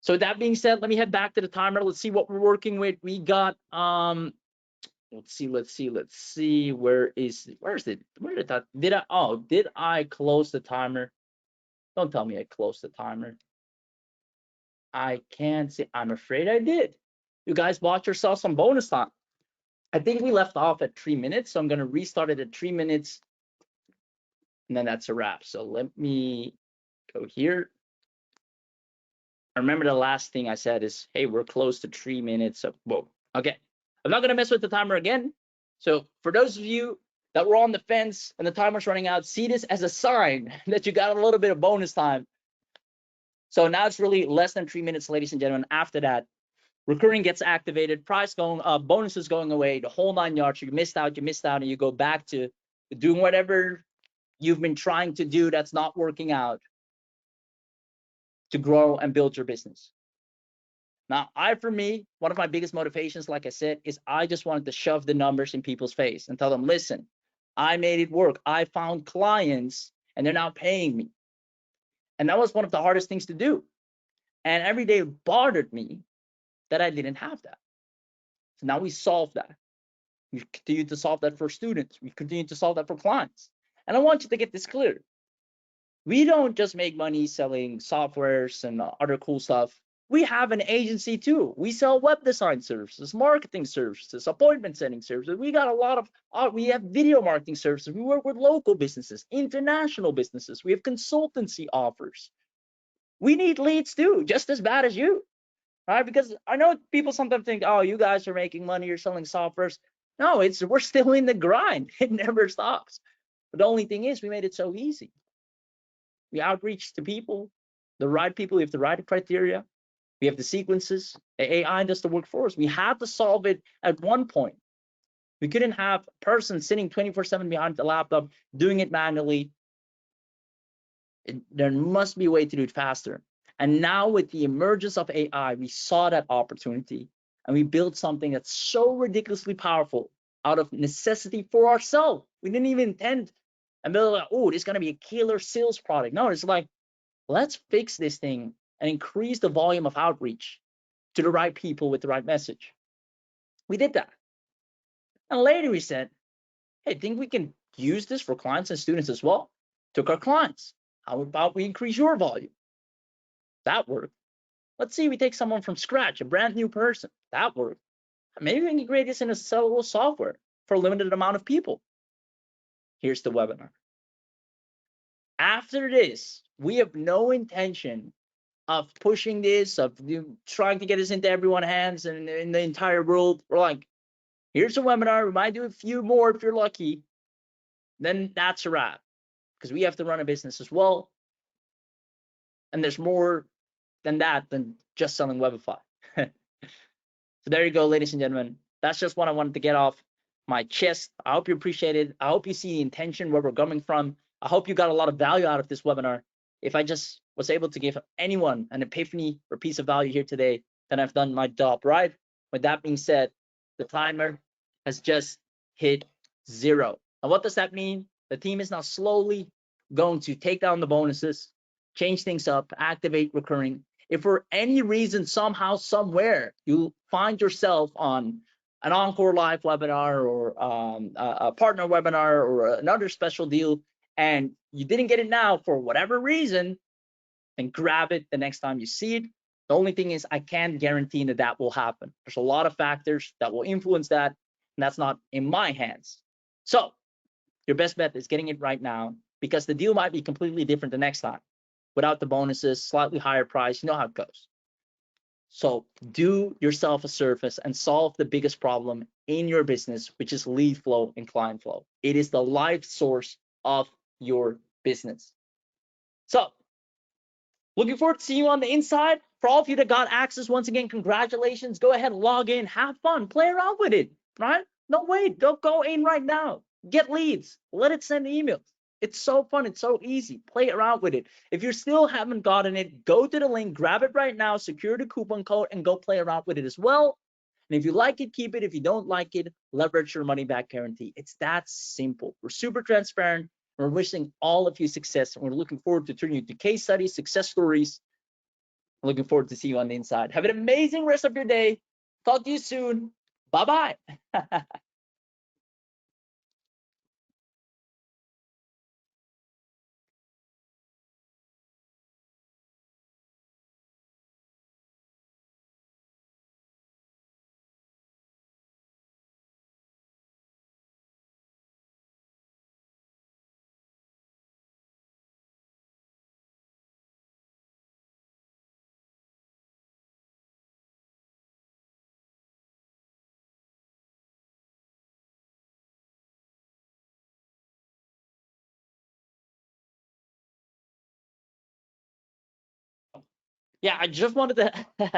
So with that being said, let me head back to the timer. Let's see what we're working with. We got let's see. Where is it? Did I close the timer? Don't tell me I closed the timer. I can't see. I'm afraid I did. You guys bought yourself some bonus time. I think we left off at 3 minutes, so I'm gonna restart it at 3 minutes, and then that's a wrap. So let me go here. I remember the last thing I said is, hey, we're close to 3 minutes. So, whoa. Okay. I'm not going to mess with the timer again. So for those of you that were on the fence and the timer's running out, see this as a sign that you got a little bit of bonus time. So now it's really less than 3 minutes, ladies and gentlemen. After that, recurring gets activated, bonuses going away, the whole 9 yards. You missed out, and you go back to doing whatever you've been trying to do that's not working out to grow and build your business. Now, for me, one of my biggest motivations, like I said, is I just wanted to shove the numbers in people's face and tell them, listen, I made it work. I found clients and they're now paying me. And that was one of the hardest things to do. And every day it bothered me that I didn't have that. So now we solve that. We continue to solve that for students. We continue to solve that for clients. And I want you to get this clear. We don't just make money selling softwares and other cool stuff. We have an agency too. We sell web design services, marketing services, appointment setting services. We got a lot of, we have video marketing services. We work with local businesses, international businesses. We have consultancy offers. We need leads too, just as bad as you, right? Because I know people sometimes think, oh, you guys are making money, you're selling softwares. No, we're still in the grind. It never stops. But the only thing is we made it so easy. We outreach to people, the right people. We have the right criteria. We have the sequences. The AI does the work for us. We had to solve it at one point. We couldn't have a person sitting 24/7 behind the laptop doing it manually. There must be a way to do it faster. And now with the emergence of AI, we saw that opportunity and we built something that's so ridiculously powerful out of necessity for ourselves. We didn't even intend and build like, oh, this is going to be a killer sales product. No, it's like, let's fix this thing and increase the volume of outreach to the right people with the right message. We did that. And later we said, hey, I think we can use this for clients and students as well. Took our clients. How about we increase your volume? That worked. Let's see, we take someone from scratch, a brand new person. That worked. Maybe we can integrate this in a sellable software for a limited amount of people. Here's the webinar. After this, we have no intention of pushing this, of trying to get this into everyone's hands and in the entire world. We're like, here's a webinar. We might do a few more if you're lucky. Then that's a wrap, because we have to run a business as well. And there's more than that than just selling Webify. So there you go, ladies and gentlemen. That's just what I wanted to get off my chest. I hope you appreciate it. I hope you see the intention, where we're coming from. I hope you got a lot of value out of this webinar. If I just was able to give anyone an epiphany or piece of value here today, then I've done my job, right? With that being said, the timer has just hit 0. And what does that mean? The team is now slowly going to take down the bonuses, change things up, activate recurring. If for any reason, somehow, somewhere, you find yourself on an Encore Live webinar or a partner webinar or another special deal, and you didn't get it now for whatever reason, then grab it the next time you see it. The only thing is I can't guarantee that will happen. There's a lot of factors that will influence that, and that's not in my hands. So your best bet is getting it right now, because the deal might be completely different the next time. Without the bonuses, slightly higher price, you know how it goes. So do yourself a service and solve the biggest problem in your business, which is lead flow and client flow. It is the life source of your business. So looking forward to seeing you on the inside. For all of you that got access, once again, congratulations. Go ahead, log in, have fun, play around with it, right? Don't wait, don't go in right now. Get leads, let it send emails. It's so fun, it's so easy. Play around with it. If you still haven't gotten it, go to the link, grab it right now, secure the coupon code, and go play around with it as well. And if you like it, keep it. If you don't like it, leverage your money back guarantee. It's that simple. We're super transparent. We're wishing all of you success, and we're looking forward to turning you to case studies, success stories. I'm looking forward to see you on the inside. Have an amazing rest of your day. Talk to you soon. Bye-bye. Yeah, I just wanted to,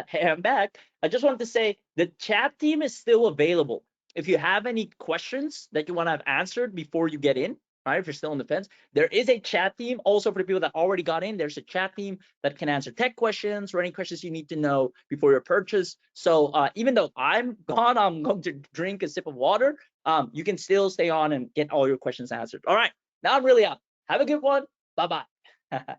hey, I'm back. I just wanted to say the chat team is still available. If you have any questions that you want to have answered before you get in, right? If you're still on the fence, there is a chat team. Also, for the people that already got in, there's a chat team that can answer tech questions or any questions you need to know before your purchase. So even though I'm gone, I'm going to drink a sip of water. You can still stay on and get all your questions answered. All right, now I'm really out. Have a good one. Bye-bye.